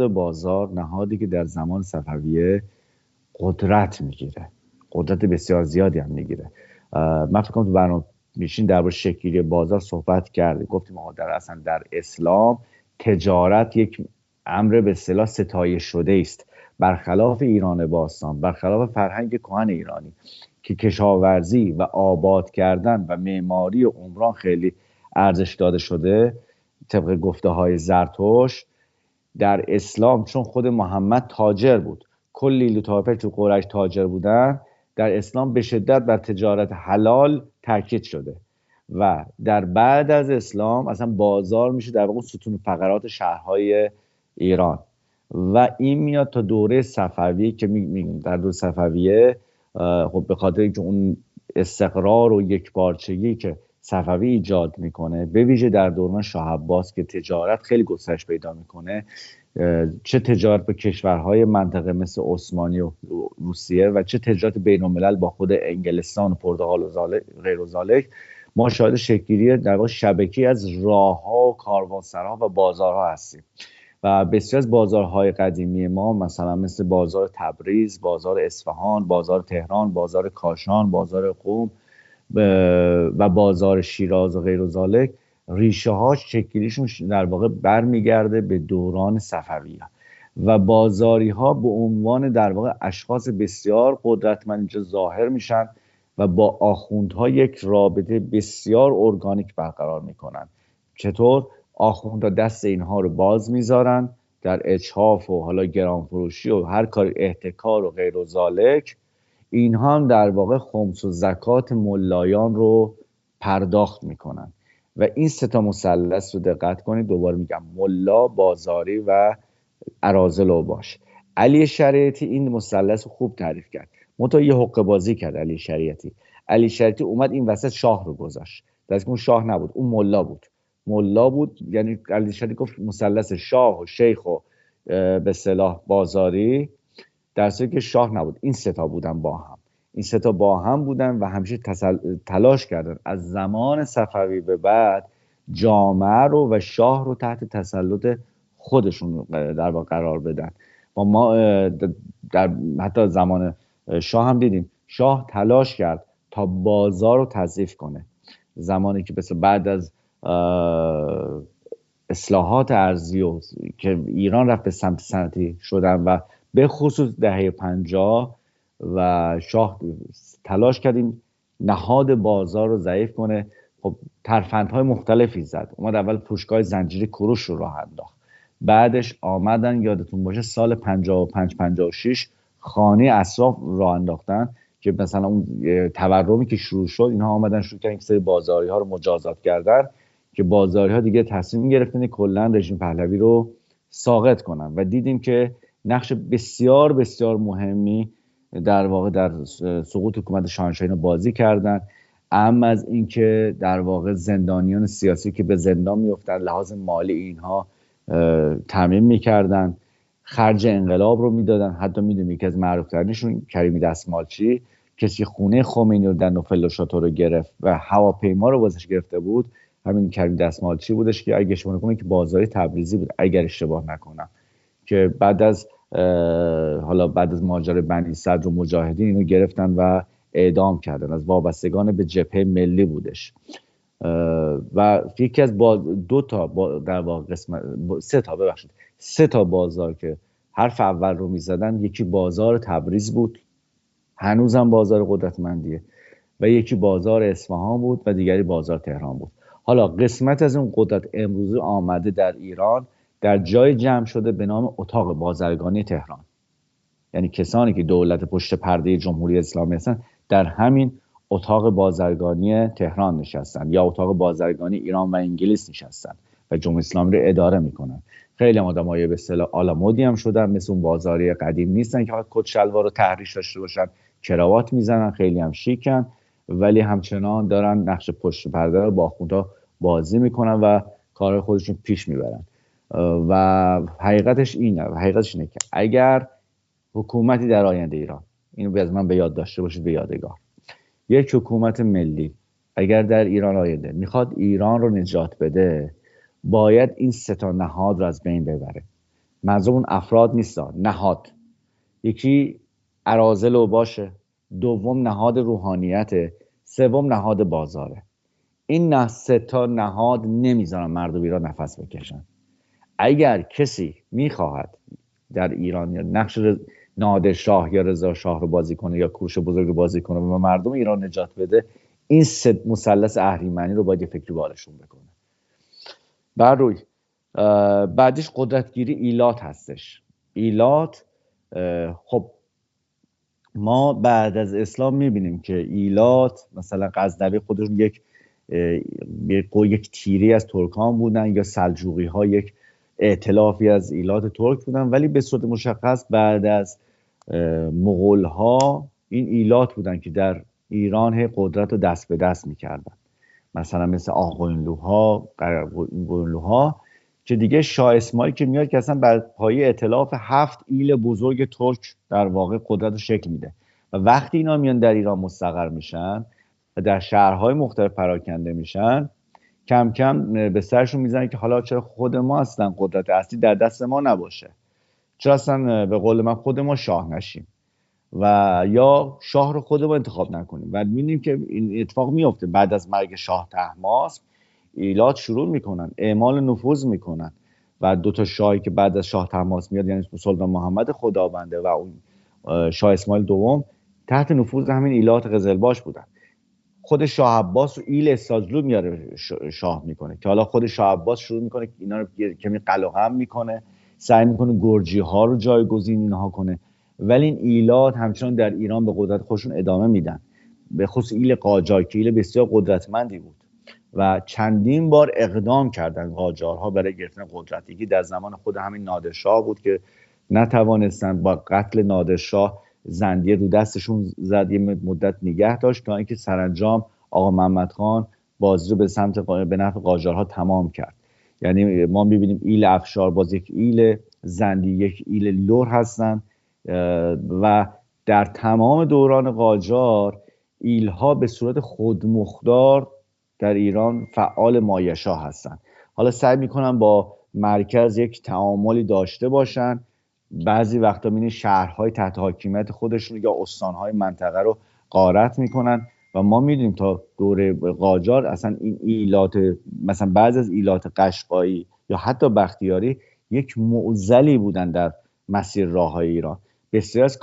بازار نهادی که در زمان صفویه قدرت میگیره، قدرت بسیار زیادی هم میگیره. من فکر کنم تو برنامه میشین درباره شکلی بازار صحبت کردیم، گفتیم اصلا در اسلام تجارت یک امر به اصطلاح ستایش شده است، برخلاف ایران باستان، برخلاف فرهنگ کهن ایرانی که کشاورزی و آباد کردن و معماری و عمران خیلی ارزش داده شده طبق گفته های زرتشت. در اسلام چون خود محمد تاجر بود، کلی لطافه تو قریش تاجر بودن، در اسلام به شدت بر تجارت حلال تاکید شده و در بعد از اسلام اصلا بازار میشه در واقع ستون فقرات شهرهای ایران. و این میاد تا دوره صفوی که میگیم در دوره صفویه خب به خاطر اینکه اون استقرار و یکپارچگی که صفوی ایجاد میکنه، به ویژه در دوران شاه عباس که تجارت خیلی گسترش پیدا میکنه، چه تجارت با کشورهای منطقه مثل عثمانی و روسیه و چه تجارت بین الملل با خود انگلستان و پرتغال و غیر و ذالک، ما شاهد شکل‌گیری در واقع شبکه‌ای از راه‌ها و کاروانسراها و بازارها هستیم. و بسیار از بازارهای قدیمی ما مثلا مثل بازار تبریز، بازار اصفهان، بازار تهران، بازار کاشان، بازار قم و بازار شیراز و غیر و ذالک، ریشه ها شکلیشون در واقع برمیگرده به دوران صفویه و بازاری ها به عنوان در واقع اشخاص بسیار قدرتمند اینجا ظاهر میشن و با آخوندها یک رابطه بسیار ارگانیک برقرار میکنن. چطور؟ آخوندها دست اینها رو باز میذارن در اجحاف و حالا گرانفروشی و هر کار احتکار و غیر و ذالک. اینها هم در واقع خمس و زکات ملایان رو پرداخت میکنن و این سه تا مثلث رو دقت کنید، دوباره میگم ملا، بازاری و اراذل اوباش. علی شریعتی این مثلث رو خوب تعریف کرد، منتها یه حقه بازی کرد. علی شریعتی اومد این وسط شاه رو گذاشت، در اون شاه نبود، اون ملا بود. یعنی علی شریعتی گفت مثلث شاه و شیخ و به اصطلاح بازاری، در صورتی که شاه نبود. این سه تا بودن با هم، این سه تا با هم بودن و همیشه تلاش کردن از زمان صفوی به بعد جامعه رو و شاه رو تحت تسلط خودشون در واقع قرار بدن. و ما در حتی زمان شاه هم دیدیم شاه تلاش کرد تا بازار رو تضعیف کنه. زمانی که بعد از اصلاحات ارضی و که ایران رفت به سمت صنعتی شدن و به خصوص دهه 50 و شاه تلاش کرد این نهاد بازار رو ضعیف کنه. خب ترفندهای مختلفی زد، اومد اول فروشگاه زنجیره کوروش رو راه انداخت، بعدش آمدن یادتون باشه سال 55 56 خانه اصراف راه انداختن که مثلا اون تورمی که شروع شد اینها آمدن شروع کردن یک سری بازاری ها رو مجازات کردن که بازاری ها دیگه تصمیم گرفتن کلا رژیم پهلوی رو ساقط کنن و دیدیم که نقش بسیار بسیار مهمی در واقع در سقوط حکومت شاهنشاهی رو بازی کردن. اما از اینکه در واقع زندانیان سیاسی که به زندان میافتن لحاظ مالی اینها تامین میکردن، خرج انقلاب رو میدادن. حتی میدونیم یکی از معروف‌ترینشون کریمی دستمالچی، کسی خونه خمینی رو در نوفل شاتو رو گرفت و هواپیما رو واسش گرفته بود، همین کریم دستمالچی بودش که اگه اشتباه نکنم که بازاری تبریزی بود اگر اشتباه نکنم، که بعد از ماجرای بنی صدر و مجاهدین اینو گرفتن و اعدام کردن. از وابستگان به جبهه ملی بودش و یکی از در واقع قسمت سه تا بازار که حرف اول رو میزدن، یکی بازار تبریز بود، هنوزم بازار قدرتمندیه، و یکی بازار اصفهان بود و دیگری بازار تهران بود. حالا قسمت از اون قدرت امروزی آمده در ایران در جای جمع شده به نام اتاق بازرگانی تهران. یعنی کسانی که دولت پشت پرده جمهوری اسلامی هستن در همین اتاق بازرگانی تهران نشستن یا اتاق بازرگانی ایران و انگلیس نشستن و جمهوری اسلامی رو اداره میکنن. خیلی آدمای به اصطلاح آلامودی هم شدن، مثل اون بازاری قدیم نیستن که کت شلوار رو تحریش داشته باشن، کراوات میزنن، خیلی هم شیکن، ولی همچنان دارن نقش پشت پرده رو با آخوندها بازی میکنن و کار خودشون پیش میبرن. و حقیقتش اینه که اگر حکومتی در آینده ایران، اینو از من به یاد داشته باشید به یادگار، یک حکومت ملی اگر در ایران آینده میخواد ایران رو نجات بده، باید این سه تا نهاد رو از بین ببره. منظور اون افراد نیست، نهاد. یکی اراذل و باشه، دوم نهاد روحانیته، سوم نهاد بازاره. این سه تا نهاد نمیذارن مردم ایران نفس بکشن. اگر کسی میخواهد در ایران یا نقش نادرشاه یا رضا شاه رو بازی کنه یا کوروش بزرگ رو بازی کنه و مردم ایران نجات بده، این سه مثلث اهریمنی رو باید یه فکری بالشون بکنه. بر روی بعدش قدرتگیری ایلات هستش. ایلات، خب ما بعد از اسلام میبینیم که ایلات مثلا غزنوی خودشون یک تیری از ترکان بودن، یا سلجوقی ها یک ائتلافی از ایلات ترک بودن، ولی به صورت مشخص بعد از مغول ها این ایلات بودن که در ایران قدرت رو دست به دست میکردن. مثلا مثل آقوینلوها، قرقوینلوها، که دیگه شاه اسماعیل که میاد که اصلا بر پایه ائتلاف 7 ایل بزرگ ترک در واقع قدرت رو شکل میده و وقتی اینا میان در ایران مستقر میشن و در شهرهای مختلف پراکنده میشن، کم کم به سرشون میزنن که حالا چرا خود ما اصلا قدرت اصلی در دست ما نباشه، چرا اصلا به قول من خود ما شاه نشیم و یا شاه رو خود ما انتخاب نکنیم. و می‌بینیم که این اتفاق میفته. بعد از مرگ شاه طهماسب ایلات شروع میکنن اعمال نفوذ میکنن و دو تا شاهی که بعد از شاه طهماسب میاد، یعنی سلطان محمد خدابنده و اون شاه اسماعیل دوم، تحت نفوذ همین ایلات قزلباش بودن. خود شاه عباس رو ایل استاجلو میاره شاه میکنه که حالا خود شاه عباس شروع میکنه اینا رو کمی قلقم میکنه، سعی میکنه گرجی ها رو جایگزین اینها کنه، ولی این ایلات همچنان در ایران به قدرت خودشون ادامه میدن. به خصوص ایل قاجار که ایل بسیار قدرتمندی بود و چندین بار اقدام کردن قاجارها برای گرفتن قدرت. یکی در زمان خود همین نادرشاه بود که نتوانستن، با قتل نادرشاه زندیه رو دستشون زد، یه مدت نگه داشت تا اینکه سرانجام آقا محمد خان بازی رو به نفع قاجارها تمام کرد. یعنی ما می‌بینیم ایل افشار باز یک ایل زندی، یک ایل لور هستن و در تمام دوران قاجار ایلها به صورت خودمختار در ایران فعال مایشا هستن. حالا سعی میکنن با مرکز یک تعاملی داشته باشن، بعضی وقتا می‌بینی شهرهای تحت حاکمیت خودشون یا استانهای منطقه رو غارت میکنن و ما میدونیم تا دوره قاجار اصلا این ایلات، مثلا بعضی از ایلات قشقایی یا حتی بختیاری، یک معضلی بودن در مسیر راههای ایران. بسیار از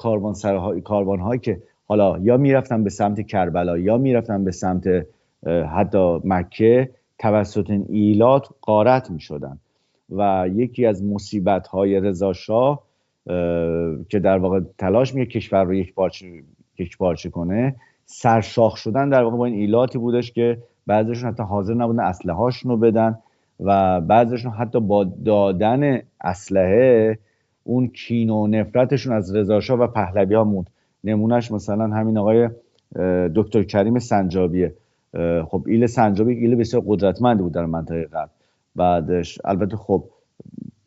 کاروان‌هایی که حالا یا میرفتن به سمت کربلا یا میرفتن به سمت حتی مکه، توسط این ایلات غارت میشدن و یکی از مصیبت‌های رضا شاه که در واقع تلاش میکنه کشور رو یک پارچه کنه، سرشاخ شدن در واقع با این ایلاتی بودش که بعضیشون حتی حاضر نبودن اسلحه هاشون رو بدن و بعضیشون حتی با دادن اسلحه اون کین و نفرتشون از رضا شاه و پهلوی ها موند. نمونهش مثلا همین آقای دکتر کریم سنجابیه. خب ایل سنجابی ایل بسیار قدرتمندی بود در منطقه غرب. بعدش البته خب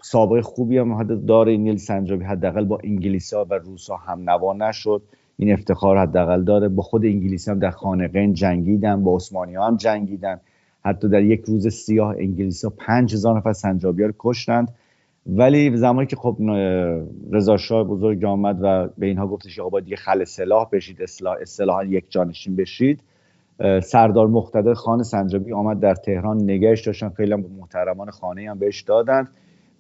سابقه خوبی هم داره این ایل سنجابی، حداقل با انگلیس‌ها و روس‌ها هم نوا نشد، این افتخار حداقل داره. با خود انگلیسی هم در خانقین جنگیدن، با عثمانی‌ها هم جنگیدن. حتی در یک روز سیاه انگلیس‌ها 5000 نفر سنجابی‌ها رو کشتند. ولی زمانی که خب رضا شاه بزرگ آمد و به اینها گفتش که آقا باید دیگه خل سلاح بشید، اصطلاحاً یک جانشین بشید، سردار مقتدر خان سنجابی آمد در تهران، نگهش داشتن، خیلی هم محترمان خانه هم بهش دادند.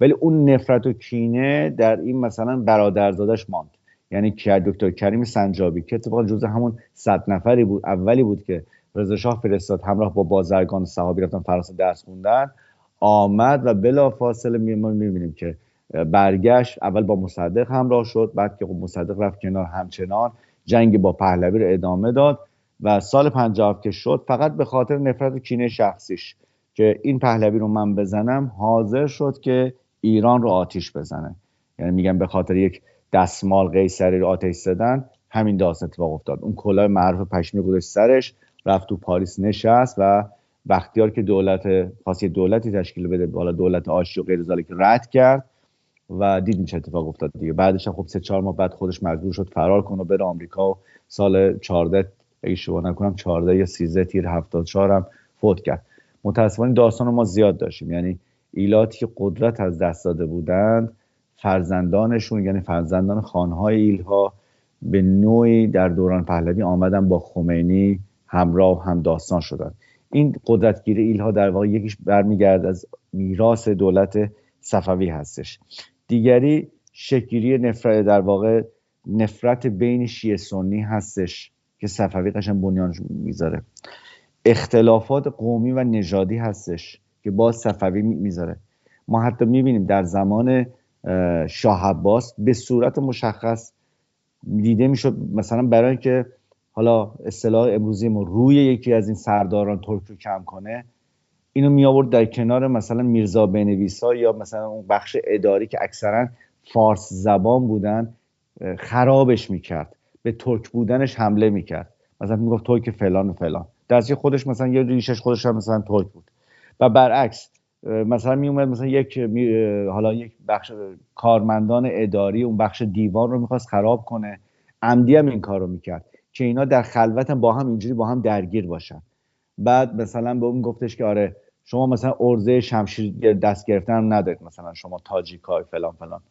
ولی اون نفرت و کینه در این مثلا برادرزادش ماند، یعنی که دکتر کریم سنجابی که اتفاقا جزء همون 100 نفری بود اولی بود که رضا شاه فرستاد همراه با بازرگان صحابی رفتن فرانسه درس خوندن، آمد و بلافاصله ما می‌بینیم که برگشت، اول با مصدق همراه شد، بعد که مصدق رفت کنار همچنان جنگ با پهلوی رو ادامه داد و سال 57 که شد فقط به خاطر نفرت و کینه شخصیش که این پهلوی رو من بزنم حاضر شد که ایران رو آتیش بزنه. یعنی میگم به خاطر یک دستمال قیصری رو آتش زدن، همین داستان اتفاق افتاد. اون کلاه معروف پشمی گذاشت سرش، رفت تو پاریس نشست و بختیار که خاصی دولتی تشکیل بده، بالا دولت آشتی و غیر ذالک رد کرد و دیدیم چه اتفاق افتاد دیگه. بعدش هم خب 3-4 ماه بعد خودش مجبور شد فرار کنه و بره آمریکا و سال 14 اگه اشتباه نکنم 14 یا 13 تیر 74 هم فوت کرد. متاسفانه داستان رو ما زیاد داشتیم، یعنی ایلاتی که قدرت از دست داده بودند فرزندانشون، یعنی فرزندان خانهای ایلها به نوعی در دوران پهلوی آمدن با خمینی همراه هم داستان شدن. این قدرتگیری ایلها در واقع یکیش برمیگرد از میراث دولت صفوی هستش. دیگری شکلی نفرت، در واقع نفرت بین شیعه سنی هستش که صفوی قشنگ بنیانش میذاره. اختلافات قومی و نژادی هستش که باز صفوی میذاره. ما حتی میبینیم در زمان شاه عباس به صورت مشخص دیده میشد، مثلا برای اینکه حالا اصطلاح امروزی ما روی یکی از این سرداران ترک رو کم کنه، اینو می آورد در کنار مثلا میرزا بنویسا یا مثلا اون بخش اداری که اکثرا فارس زبان بودن خرابش میکرد، به ترک بودنش حمله میکرد، مثلا میگفت ترک فلان و فلان، درسته خودش مثلا یه ریشش خودش هم مثلا ترک بود. و برعکس مثلا می اومد مثلا حالا یک بخش کارمندان اداری اون بخش دیوان رو میخواست خراب کنه، عمدی هم این کار رو میکرد که اینا در خلوت با هم اینجوری با هم درگیر باشن. بعد مثلا به اون گفتش که آره شما مثلا ارزه شمشیر دست گرفتن ندارید، مثلا شما تاجیکای فلان فلان،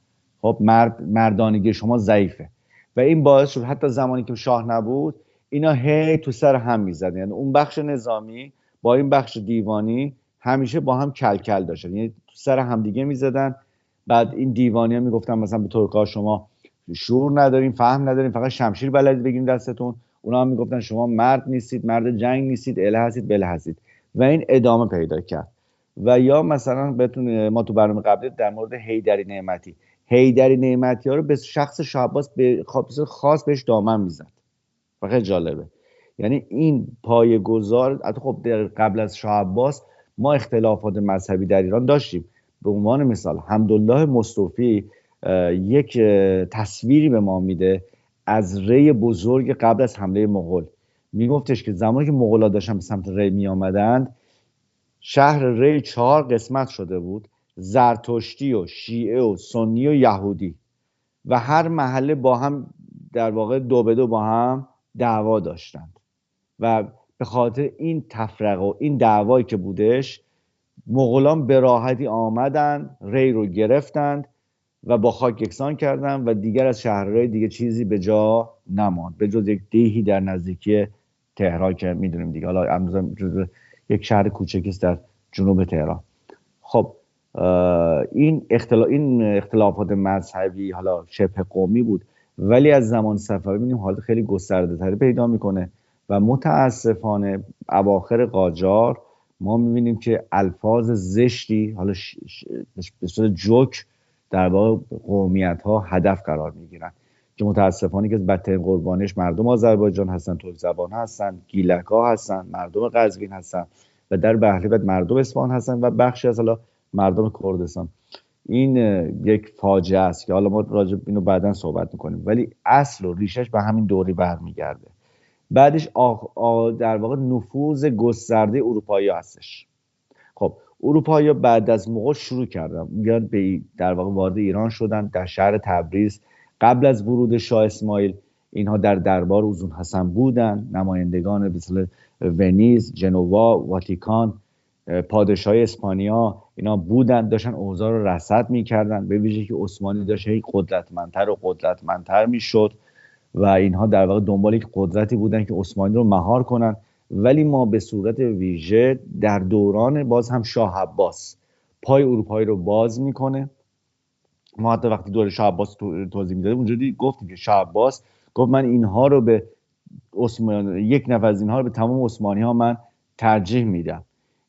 خب مردانگی شما ضعیفه. و این باعث شد حتی زمانی که شاه نبود اینا هی تو سر هم میزدن، یعنی اون بخش نظامی با این بخش دیوانی همیشه با هم کلکل داشتن، یعنی تو سر هم دیگه میزدن. بعد این دیوانی ها میگفتن مثلا به ترک‌ها شما شعور ندارین، فهم ندارین، فقط شمشیر بلدید بگیرین دستتون. اونا هم میگفتن شما مرد نیستید، مرد جنگ نیستید، اله هستید بله هستید. و این ادامه پیدا کرد. و یا مثلا بهتون ما تو برنامه قبلی در مورد حیدری نعمتی ها رو به شخص شاه عباس به خاص بهش دامن میزد و خیلی جالبه. یعنی این پایه‌گذار، حتی خب قبل از شاه عباس ما اختلافات مذهبی در ایران داشتیم. به عنوان مثال حمدالله مصطفی یک تصویری به ما میده از ری بزرگ قبل از حمله مغول. میگفتش که زمانی که مغول‌ها داشتن به سمت ری میآمدند، شهر ری 4 قسمت شده بود، زرتشتی و شیعه و سنی و یهودی، و هر محله با هم در واقع دو به دو با هم دعوا داشتند. و به خاطر این تفرقه و این دعوایی که بودش، مغولان به راحتی آمدن ری رو گرفتند و با خاک یکسان کردن و دیگر از شهرهای دیگه چیزی به جا نماند به جز یک دیهی در نزدیکی تهران که میدونیم دیگه، حالا امروز یک شهر کوچکی است در جنوب تهران. خب این اختلافات مذهبی حالا شبه قومی بود، ولی از زمان صفوی می‌بینیم حالت خیلی گسترده‌تری پیدا میکنه و متاسفانه اواخر قاجار ما می‌بینیم که الفاظ زشتی حالا به صورت جوک در واقع قومیت‌ها هدف قرار میگیرن که متاسفانه که بدترین قربانیش مردم آذربایجان هستن، ترک زبان هستن، گیلک‌ها هستن، مردم قزوین هستن و در بحلیبت مردم اصفهان هستن و بخشی از حالا مردم کردستان. این یک فاجعه است که حالا ما راجع به اینو بعداً صحبت میکنیم، ولی اصل و ریشش به همین دوری برمیگرده. بعدش در واقع نفوذ گسترده اروپایی هستش. خب اروپایی بعد از مغول شروع کردن بیان به در واقع وارد ایران شدن. در شهر تبریز قبل از ورود شاه اسماعیل اینها در دربار اوزون حسن بودن، نمایندگان مثل ونیز، جنوا، واتیکان، پادشاهی اسپانیا اینا بودن، داشتن اوضاع رو رصد میکردن، به ویژه که عثمانی داشت هی قدرتمندتر و قدرتمندتر میشد و اینها در واقع دنبال یک قدرتی بودن که عثمانی رو مهار کنن. ولی ما به صورت ویژه در دوران باز هم شاه عباس پای اروپایی رو باز میکنه. ما حتی وقتی دور شاه عباس توضیح میدادیم اونجوری گفتیم که شاه عباس گفت من اینها رو به عثمان، یک نفر از اینها رو به تمام عثمانی ها من ترجیح میدم.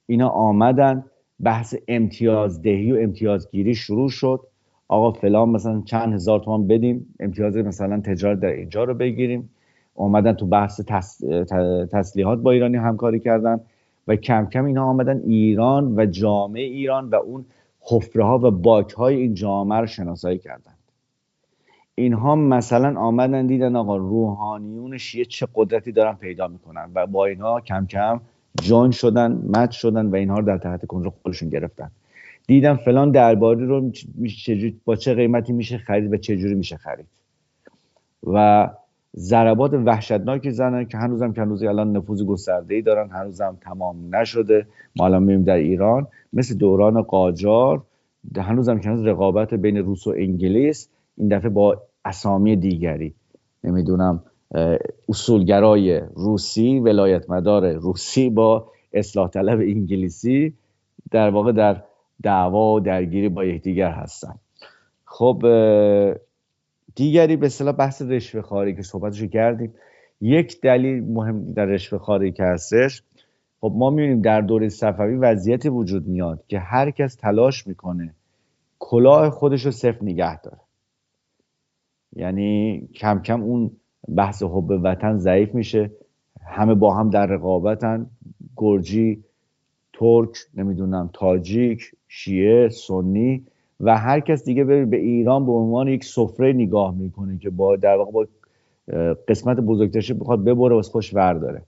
اینا آمدن، بحث امتیازدهی و امتیازگیری شروع شد. آقا فلان مثلا چند هزار تومان بدیم امتیاز مثلا تجارت در اینجا رو بگیریم. آمدن تو بحث تسلیحات با ایرانی همکاری کردن و کم کم اینا آمدن ایران و جامعه ایران و اون حفره ها و باک های این جامعه رو شناسایی کردن. اینها مثلا آمدن دیدن آقا روحانیون شیعه چه قدرتی دارن پیدا میکنن و با اینها کم کم جوین شدن، مچ شدن و اینها رو در تحت کنترل خودشون گرفتن. دیدن فلان درباری رو با چه قیمتی میشه خرید و چه جوری میشه خرید و ضربات وحشتناکی زدن که هنوزم که هنوزی الان نفوذ گسترده‌ای دارن، هنوزم تمام نشده. ما الان میبینیم در ایران مثل دوران قاجار هنوزم که هنوز رقابت بین روس و انگلیس، این دفعه با اسامی دیگری، نمیدونم اصولگرای روسی، ولایت مدار روسی با اصلاح طلب انگلیسی در واقع در دعوا و درگیری با یکدیگر هستن. خب دیگری به اصطلاح بحث رشوه خواری که صحبتشو کردیم. یک دلیل مهم در رشوه خواری که هستش، خب ما میبینیم در دوره صفوی وضعیتی وجود میاد که هر کس تلاش میکنه کلاه خودش رو صفر نگه داره. یعنی کم کم اون بحث حب وطن ضعیف میشه، همه با هم در رقابتن، گرجی، ترک، نمیدونم تاجیک، شیعه، سنی و هر کس دیگه به ایران به عنوان یک سفره نگاه میکنه که با در واقع با قسمت بزرگترش بخواد ببره واسه خوش ورداره.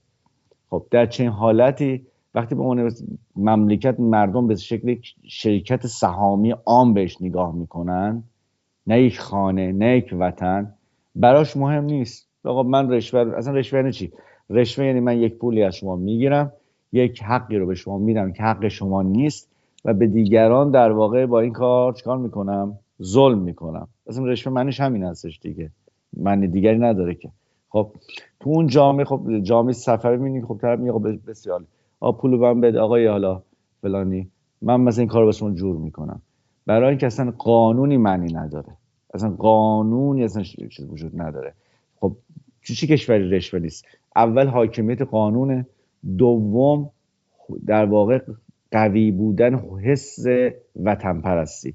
خب در چنین حالتی وقتی به عنوان مملکت مردم به شکل شرکت سهامی عام بهش نگاه میکنن، نه یک خانه، نه یک وطن، براش مهم نیست. آقا من رشوه، اصلا رشوه یعنی چی؟ رشوه یعنی من یک پولی از شما میگیرم، یک حقی رو به شما میدم که حق شما نیست و به دیگران در واقع با این کار چیکار میکنم؟ ظلم میکنم. اصلا رشوه معنیش همین هستش دیگه، معنی دیگری نداره که. خب تو اون جامعه، خب جامعه صفوی میبینی خب طرف میگه خب بسیار پولو من بده آقای حالا فلانی، من مثلا این کارو واسه جور میکنم، برای اینکه اصلا قانونی معنی نداره، اصلا قانونی اصلا چیز وجود نداره. خب چه کشوری رشوه نیست؟ اول حاکمیت قانونه، دوم در واقع قوی بودن حس وطن پرستی.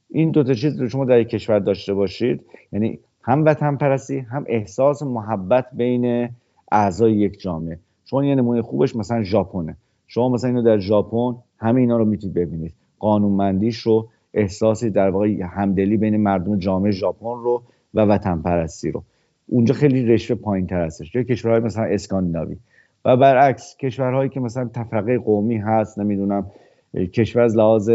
این دو تا چیز رو شما در یک کشور داشته باشید، یعنی هم وطن پرستی هم احساس محبت بین اعضای یک جامعه. شما یه نمونه خوبش مثلا ژاپنه. شما مثلا اینو در ژاپن همه اینا رو میتونید ببینید، قانونمندیش رو، احساسی در واقع همدلی بین مردم جامعه ژاپن رو و وطن پرستی رو. اونجا خیلی رشوه پایین‌تر هستش. یا کشورهای مثلا اسکاندیناوی و برعکس کشورهایی که مثلا تفرقه قومی هست، نمیدونم کشور از لحاظ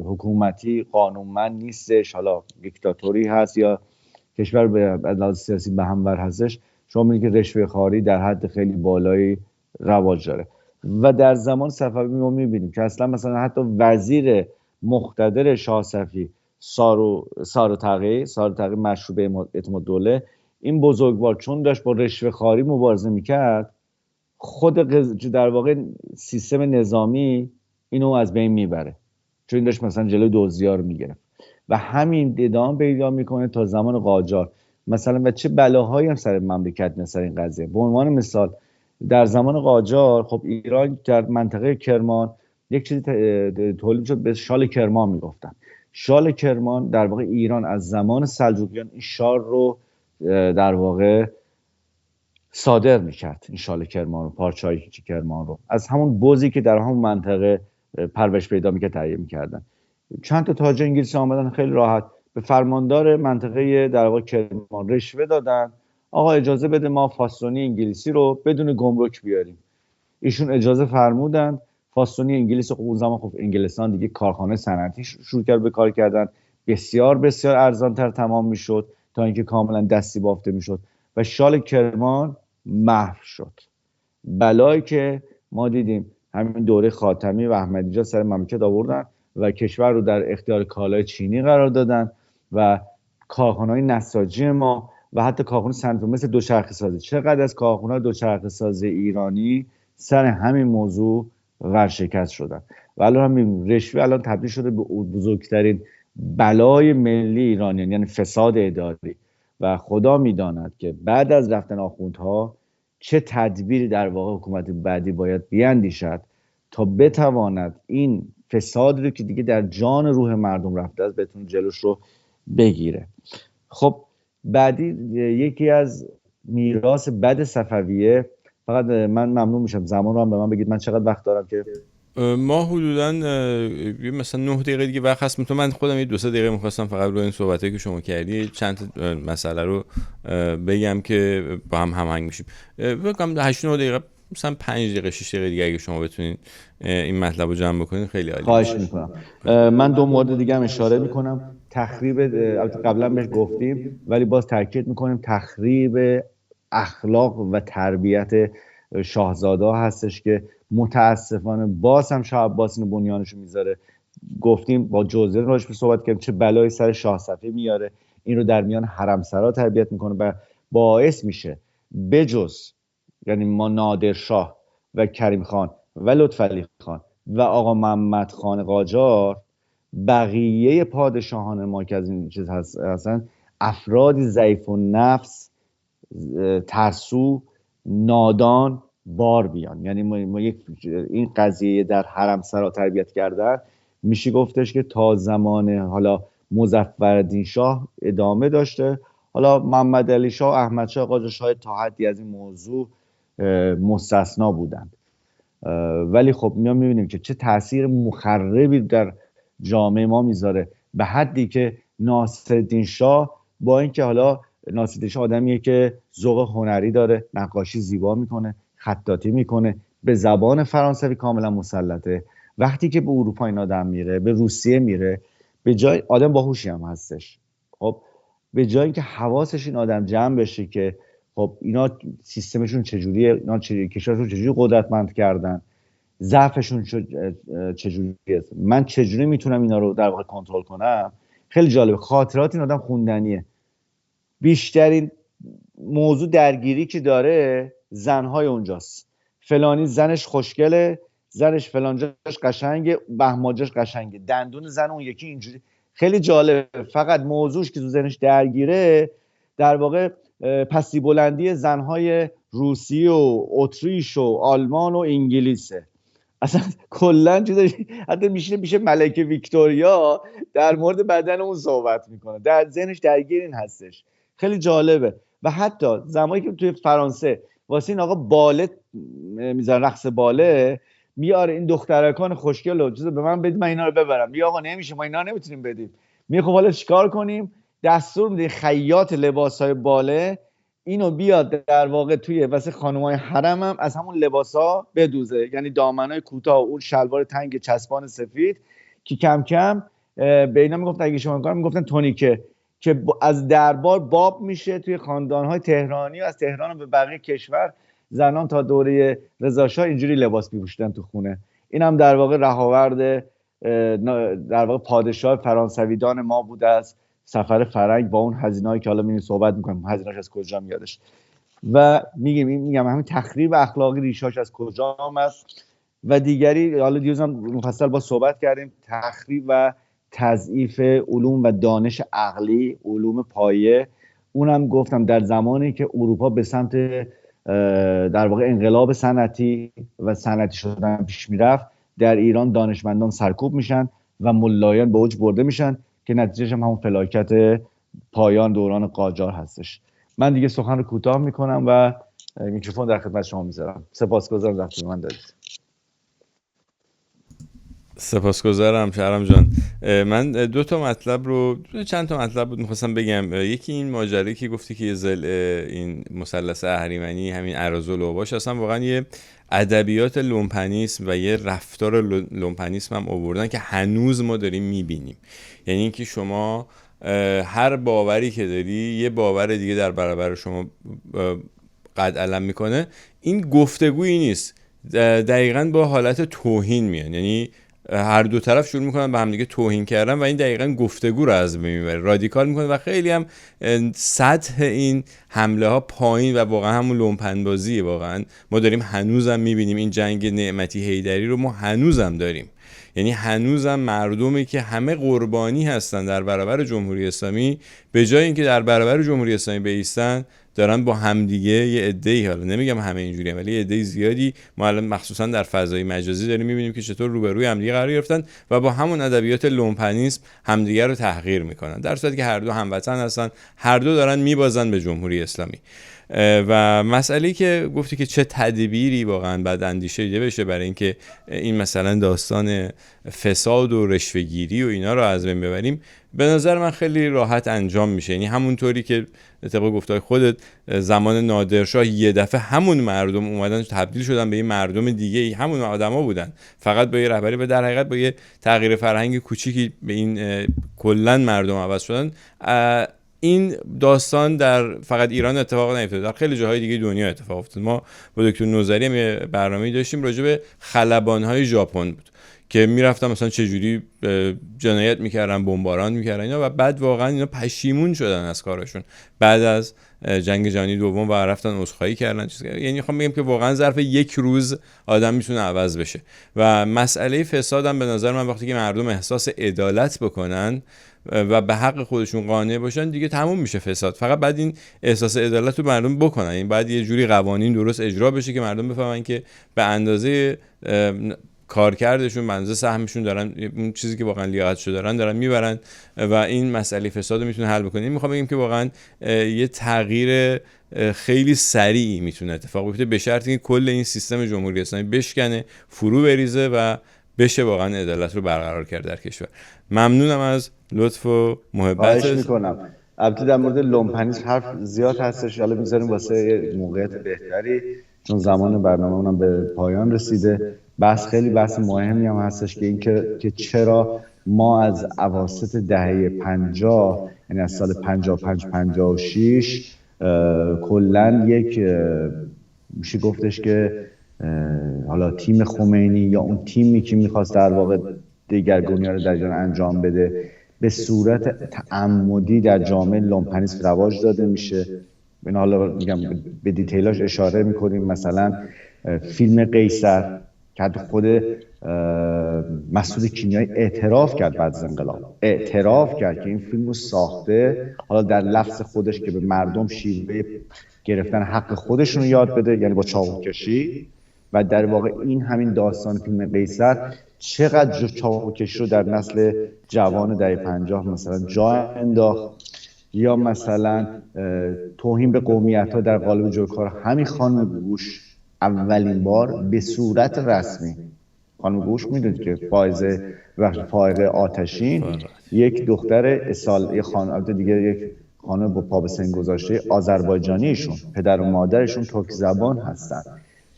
حکومتی قانونمند نیستش، حالا دیکتاتوری هست، یا کشور از لحاظ سیاسی به هم ور هستش، شما می‌بینید که رشوه خواری در حد خیلی بالایی رواج داره. و در زمان صفوی ما می‌بینیم که اصلا مثلا حتی وزیر مقتدر شاه صفی سارو تقی مشروع به اعتماد دوله، این بزرگوار چون داشت با رشوه خواری مبارزه میکرد، خود در واقع سیستم نظامی اینو از بین میبره، چون این داشت مثلا جلوی دزدی‌ها رو میگرفت و همین ادامه پیدا میکنه تا زمان قاجار. مثلا و چه بلاهایی هم سر مملکت مثل این قضیه. به عنوان مثال در زمان قاجار خب ایران در منطقه کرمان یک چیزی تولید شد به شال کرمان میگفتن. شال کرمان در واقع ایران از زمان سلجوقیان این شال رو در واقع صادر میکرد، این شال کرمان رو، پارچه‌های کرمان رو از همون بزی که در همون منطقه پرورش پیدا میکرد تهیه میکردن. چند تا تاج انگلیسی آمدن خیلی راحت به فرماندار منطقه در واقع کرمان رشوه دادن، آقا اجازه بده ما فاستونی انگلیسی رو بدون گمرک بیاریم. ایشون اجازه فرمودن. فاستونی انگلیس اون زمان خب انگلستان دیگه کارخانه صنعتی شروع کرد به کار کردن، بسیار بسیار ارزانتر تمام میشد تا اینکه کاملا دستی بافته میشد و شال کرمان محو شد. بلایی که ما دیدیم همین دوره خاتمی و احمدی سر مملکت آوردن و کشور رو در اختیار کالای چینی قرار دادن و کارخانه‌های نساجی ما و حتی کارخانه صنعتی مثل دوچرخه سازی، چقدر از کارخانه‌های دوچرخه سازی ایرانی سر همین موضوع ورشکست شدن و الان همین رشوه الان تبدیل شده به بزرگترین بلای ملی ایرانیان، یعنی فساد اداری. و خدا میداند که بعد از رفتن آخوندها چه تدبیری در واقع حکومت بعدی باید بیاندیشد تا بتواند این فساد رو که دیگه در جان روح مردم رفته است بتونه جلوش رو بگیره. خب بعدی یکی از میراث بد صفویه، فقط من ممنون میشم زمان رو هم به من بگید من چقدر وقت دارم که ما حدوداً مثلا 9 دقیقه دیگه وقت هست. من خودم یه 2-3 دقیقه می‌خواستم فقط روی این صحبتایی که شما کردی چند تا مسئله رو بگم که با هم هماهنگ میشیم. بگم 8-9 دقیقه، مثلا 5 دقیقه 6 دقیقه دیگه اگه شما بتونین این مطلب رو جمع بکنین خیلی عالی خواهش میشه. میکنم. من دو مورد دیگه هم اشاره میکنم. تخریب، قبلا بهش گفتیم ولی باز تاکید میکنیم، تخریب اخلاق و تربیت شاهزاده ها هستش که متاسفانه باز هم شاه عباس اینو بنیانشو میذاره. گفتیم با جوزر راجع به صحبت کردیم چه بلایی سر شاه صفی میاره، این رو در میان حرمسرا تربیت میکنه و باعث میشه بجز یعنی ما نادرشاه و کریم خان و لطفعلی خان و آقا محمد خان قاجار، بقیه پادشاهان ما که از این چیز هستن افرادی ضعیف النفس، ترسو، نادان بار بیان. یعنی ما این قضیه در حرمسرا تربیت کردن میشه گفتش که تا زمان حالا مظفرالدین شاه ادامه داشته. حالا محمد علی شاه و احمد شاه قاجار شاید تا حدی از این موضوع مستثنا بودند، ولی خب ما میبینیم که چه تاثیر مخربی در جامعه ما میذاره، به حدی که ناصرالدین شاه با اینکه حالا ناصرالدین شاه آدمیه که ذوق هنری داره، نقاشی زیبا میکنه، خطاطی میکنه، به زبان فرانسوی کاملا مسلطه، وقتی که به اروپا این آدم میره، به روسیه میره، به جای آدم باهوشی هم هستش، خب به جای اینکه حواسش این آدم جمع بشه که خب اینا سیستمشون چجوریه، اینا کشورشون چجوری قدرتمند کردن، ضعفشون چجوریه، من چجوری میتونم اینا رو در واقع کنترل کنم. خیلی جالبه، خاطرات این آدم خوندنیه. بیشترین موضوع درگیری که داره زنهای اونجاست. فلانی زنش خوشگله، زنش فلانجاش قشنگه، بهماجاش قشنگه، دندون زن اون یکی اینجوری. خیلی جالبه. فقط موضوعش که تو ذهنش درگیره در واقع پستی بلندی زنهای روسی و اتریش و آلمان و انگلیسه. اصلا کلا حتی میشه ملکه ویکتوریا در مورد بدن اون صحبت میکنه، در ذهنش درگیر این هستش. خیلی جالبه. و حتی زمانی که توی فرانسه واسه این آقا باله میذاره، رقص باله، میاره این دخترکان خوشگل و چیزا به من بدید من اینا رو ببرم. میگه آقا نمیشه، ما اینا نمیتونیم بدیم. میگه خب حالا چیکار کنیم؟ دستور میده خیاط لباسای باله اینو بیاد در واقع توی واسه خانمای حرم هم از همون لباسا بدوزه، یعنی دامنای کوتاه و اون شلوار تنگ چسبان سفید که کم کم به اینا میگفتن، اگه شما کار میگفتن تونیکه، که از دربار باب میشه توی خاندانهای تهرانی و از تهران به بقیه کشور زنان تا دوره رضا شاه اینجوری لباس میپوشیدن تو خونه. این هم در واقع رهاورد در واقع پادشاه فرانسویدان ما بوده از سفر فرنگ با اون هزینه‌ای که حالا می‌بینیم صحبت می‌کنیم هزینه‌اش از کجا میادش. و میگم همین تخریب اخلاقی ریشاش از کجا است. و دیگری حالا دیروز هم مفصل با صحبت کردیم، تخریب و تضعیف علوم و دانش عقلی، علوم پایه. اونم گفتم در زمانی که اروپا به سمت در واقع انقلاب صنعتی و صنعتی شدن پیش میرفت، در ایران دانشمندان سرکوب میشن و ملایان به اوج برده میشن که نتیجهش هم همون فلاکت پایان دوران قاجار هستش. من دیگه سخن رو کوتاه میکنم و میکروفون در خدمت شما میذارم. سپاسگزارم وقتی من دادید. سپاسگزارم شهرام جان. من چند تا مطلب بود میخواستم بگم. یکی این ماجرایی که گفتی که این مثلث اهریمنی همین اراذل و اوباش اصلا واقعا یه ادبیات لومپنیسم و یه رفتار لومپنیسم هم آوردن که هنوز ما داریم میبینیم. یعنی اینکه شما هر باوری که داری یه باور دیگه در برابر شما قد علم میکنه. این گفتگویی نیست، دقیقاً با حالت توهین میان. یعنی هر دو طرف شروع میکنن به هم دیگه توهین کردن و این دقیقاً گفتگو رو از بین میبره، رادیکال میکنه و خیلی هم سطح این حمله ها پایین و واقعا همون لومپن بازیه. واقعا ما داریم هنوزم میبینیم این جنگ نعمتی حیدری رو ما هنوزم داریم. یعنی هنوزم مردمی که همه قربانی هستن در برابر جمهوری اسلامی، به جای اینکه در برابر جمهوری اسلامی بایستن دارن با همدیگه یه عده‌ای، حالا نمیگم همه اینجوریه ولی یه عده زیادی ما الان مخصوصا در فضای مجازی داریم میبینیم که چطور روبروی همدیگه قرار گرفتن و با همون ادبیات لومپنیسم همدیگه رو تحقیر میکنن، در صورتی که هر دو هموطن هستن، هر دو دارن میبازن به جمهوری اسلامی. و مسئله‌ای که گفتی که چه تدبیری واقعا بعد اندیشه دیده بشه برای اینکه این مثلا داستان فساد و رشوه‌گیری و اینا رو از بین ببریم، به نظر من خیلی راحت انجام میشه. یعنی همونطوری که طبق گفتار خودت زمان نادرشاه یه دفعه همون مردم اومدن تبدیل شدن به یه مردم دیگه، همون آدما بودن، فقط با یه رهبری و در حقیقت با یه تغییر فرهنگ کوچیکی به این کلا مردم عوض شدن. این داستان در فقط ایران اتفاق نیفتاد، در خیلی جاهای دیگه دنیا اتفاق افتاد. ما با دکتر نوذری هم یه برنامه‌ای داشتیم راجع به خلبان‌های ژاپن بود که میرفتن مثلا چه جوری جنایت میکردن، بمباران میکردن اینا، و بعد واقعا اینا پشیمون شدن از کارشون بعد از جنگ جهانی دوم و رفتن عذرخواهی کردن. یعنی میخوام بگم که واقعا ظرف یک روز آدم میتونه عوض بشه. و مسئله فساد هم به نظر من وقتی که مردم احساس عدالت بکنن و به حق خودشون قانع باشن دیگه تموم میشه فساد. فقط بعد این احساس عدالت رو مردم بکنن، این بعد یه جوری قوانین درست اجرا بشه که مردم بفهمن که به اندازه کارکردشون، به اندازه سهمشون دارن اون چیزی که واقعا لیاقتشو دارن میبرن و این مسئله فساد رو میتونه حل بکنه. میخوام بگم که واقعا یه تغییر خیلی سریعی میتونه اتفاق بیفته به شرطی که کل این سیستم جمهوری اسلامی بشکنه، فرو بریزه و بشه واقعا عدالت رو برقرار کرد در کشور. ممنونم از لطف و محبتت. خواهش میکنم. البته در مورد لومپنیسم حرف زیاد هستش، حالا میذاریم واسه موقعیت بهتری چون زمان برنامه‌مون به پایان رسیده. خیلی بحث مهمی هم هستش که اینکه چرا ما از اواسط دهه 50 یعنی از سال 55 56 کلا یک میشه گفتش که حالا تیم خمینی یا اون تیمی که میخواست در واقع دگرگونی رو در ایران انجام بده به صورت تعمدی در جامعه لومپنیسم رواج داده میشه. این حالا میگم به دیتیلاش اشاره میکنیم. مثلا فیلم قیصر که خود مسئول کیمیایی اعتراف کرد بعد از انقلاب، اعتراف کرد که این فیلم رو ساخته حالا در لفظ خودش که به مردم شیوه گرفتن حق خودشون رو یاد بده، یعنی با چاقوکشی. و در واقع این همین داستان فیلم قیصر چقدر چاقوکشی رو در نسل جوان دهه 50 مثلا جا انداخت. یا مثلا توهین به قومیت‌ها در قالب جوکار همین خانم گوش اولین بار به صورت رسمی، خانم گوش میدونید که فائقه آتشین یک دختر یک خانم دیگه، یک خانم با پا به سن گذاشته آذربایجانیشون، پدر و مادرشون ترک زبان هستن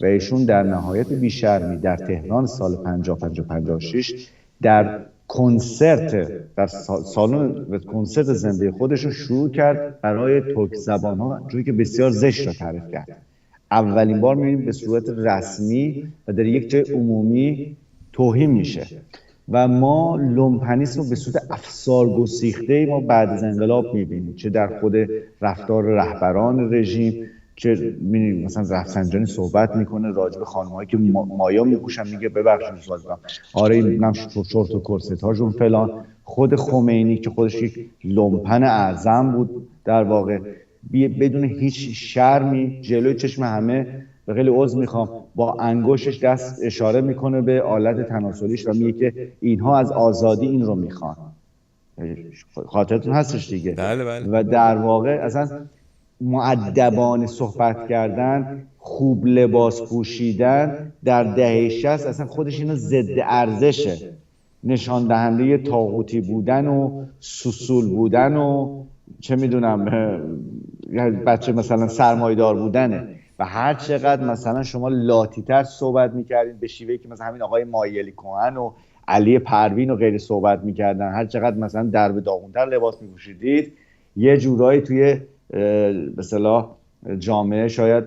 و ایشون در نهایت بیشرمی در تهران سال 56 در کنسرت در سالن کنسرت زنده خودشون شروع کرد برای ترک زبان ها جوری که بسیار زشت را تعریف کرد. اولین بار می‌بینیم به صورت رسمی و در یک جای عمومی توهین میشه. و ما لومپنیسم رو به صورت افسار گسیخته ما بعد از انقلاب می‌بینیم، چه در خود رفتار رهبران رژیم، چه می‌بینیم مثلا رفسنجانی صحبت میکنه راجع به خانم‌هایی که مایا میپوشن، میگه ببخشید سوال کنم آره اینم شورت و کورست‌هاشون فلان. خود خمینی که خودش یک لومپن اعظم بود در واقع، بدون هیچ شرمی جلوی چشم همه به خیلی عذر میخوام با انگشتش دست اشاره میکنه به آلت تناسلیش و میگه که اینها از آزادی این رو میخوان. خاطرتون هستش دیگه. بله. و در واقع اصلا مؤدبانه صحبت کردن، خوب لباس پوشیدن در دهه 60 اصلا خودش اینو ضد ارزشه. نشان دهنده طاغوتی بودن و سوسول بودن و چه میدونم بچه مثلا سرمایدار بودنه. و هر چقدر مثلا شما لاتی صحبت میکردین به شیوهی که مثلا همین آقای مایلی کوهن و علی پروین و غیره صحبت میکردن، هر چقدر مثلا درب داغونتر لباس میپوشیدید، یه جورایی توی به اصطلاح جامعه شاید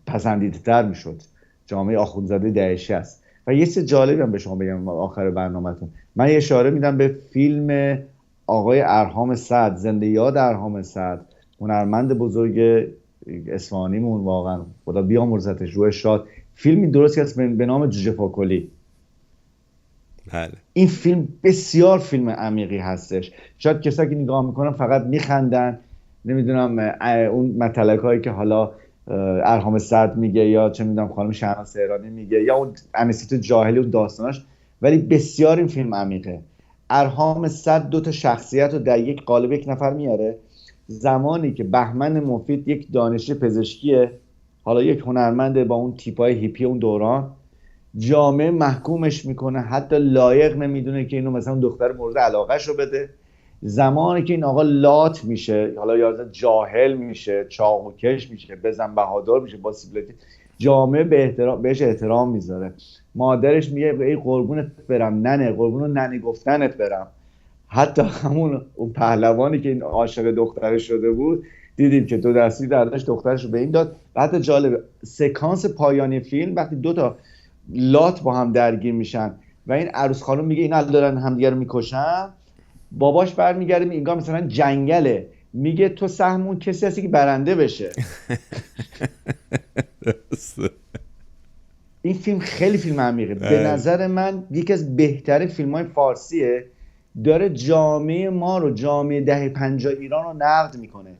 پسندیده تر میشد، جامعه آخوندزاده دهه 60. و یه چیز جالبی هم به شما بگم آخر برنامه‌تون، من یه اشاره میدم به فیلم آقای ارهام سعد، زنده یاد ارهام سعد، هنرمند بزرگ اصفهانیمون، واقعا خدا بیامرزتش، روح شاد. فیلمی درست کرد به نام جوجه فاکلی. بله. این فیلم بسیار فیلم عمیقی هستش. شاید کسایی که نگاه میکنن فقط میخندن، نمیدونم اون مطلق هایی که حالا ارهام سعد میگه یا چه میدونم خانم شهناز تهرانی میگه یا اون انیسیت جاهلی و داستاناش، ولی بسیار این فیلم عمیقه. ارهام سعد 2 تا شخصیت رو در یک قالب یک نفر میاره. زمانی که بهمن مفید یک دانشجو پزشکیه، حالا یک هنرمنده با اون تیپای هیپی اون دوران، جامعه محکومش میکنه، حتی لایق نمیدونه که اینو مثلا دختر مورد علاقهش رو بده. زمانی که این آقا لات میشه، حالا یا جاهل میشه، چاقوکش میشه، بزن بهادر میشه با سیبیلیتی، جامعه بهش احترام میذاره. مادرش میگه ای قربونت برم ننه، قربون ننی گفتنت برم. حتی همون اون پهلوانی که این عاشق دخترش شده بود، دیدیم که 2 دستی دردش دخترش رو به این داد. و حتی جالبه سکانس پایانی فیلم وقتی 2 تا لات با هم درگیر میشن و این عروس خانم میگه اینا دارن همدیگه رو میکشن، باباش برمیگرده میگه مثلا جنگله، میگه تو سهمون کسی هستی که برنده بشه. این فیلم خیلی فیلم عمیقه. به نظر من یکی از بهترین فیلم‌های فارسیه. داره جامعه ما رو، جامعه دهه 50 ایران رو نقد میکنه.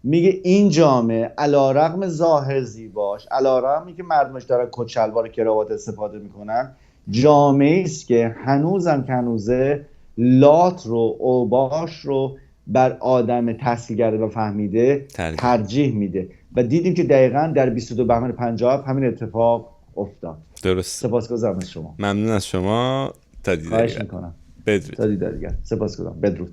میگه این جامعه علیرغم ظاهر زیباش، علیرغمی که مردمش دارن کت شلوار کراوات استفاده میکنن، جامعه است که هنوزم که هنوزه لات رو، اوباش رو بر آدم تحصیل کرده و فهمیده ترجیح میده. و دیدیم که دقیقاً در 22 بهمن 57 همین اتفاق افتاد. درست. سپاسگزارم از شما. ممنون از شما. تا دیدار. خواهش میکنم. بدرود. تا دیدار دیگر. سپاسگزارم. بدرود.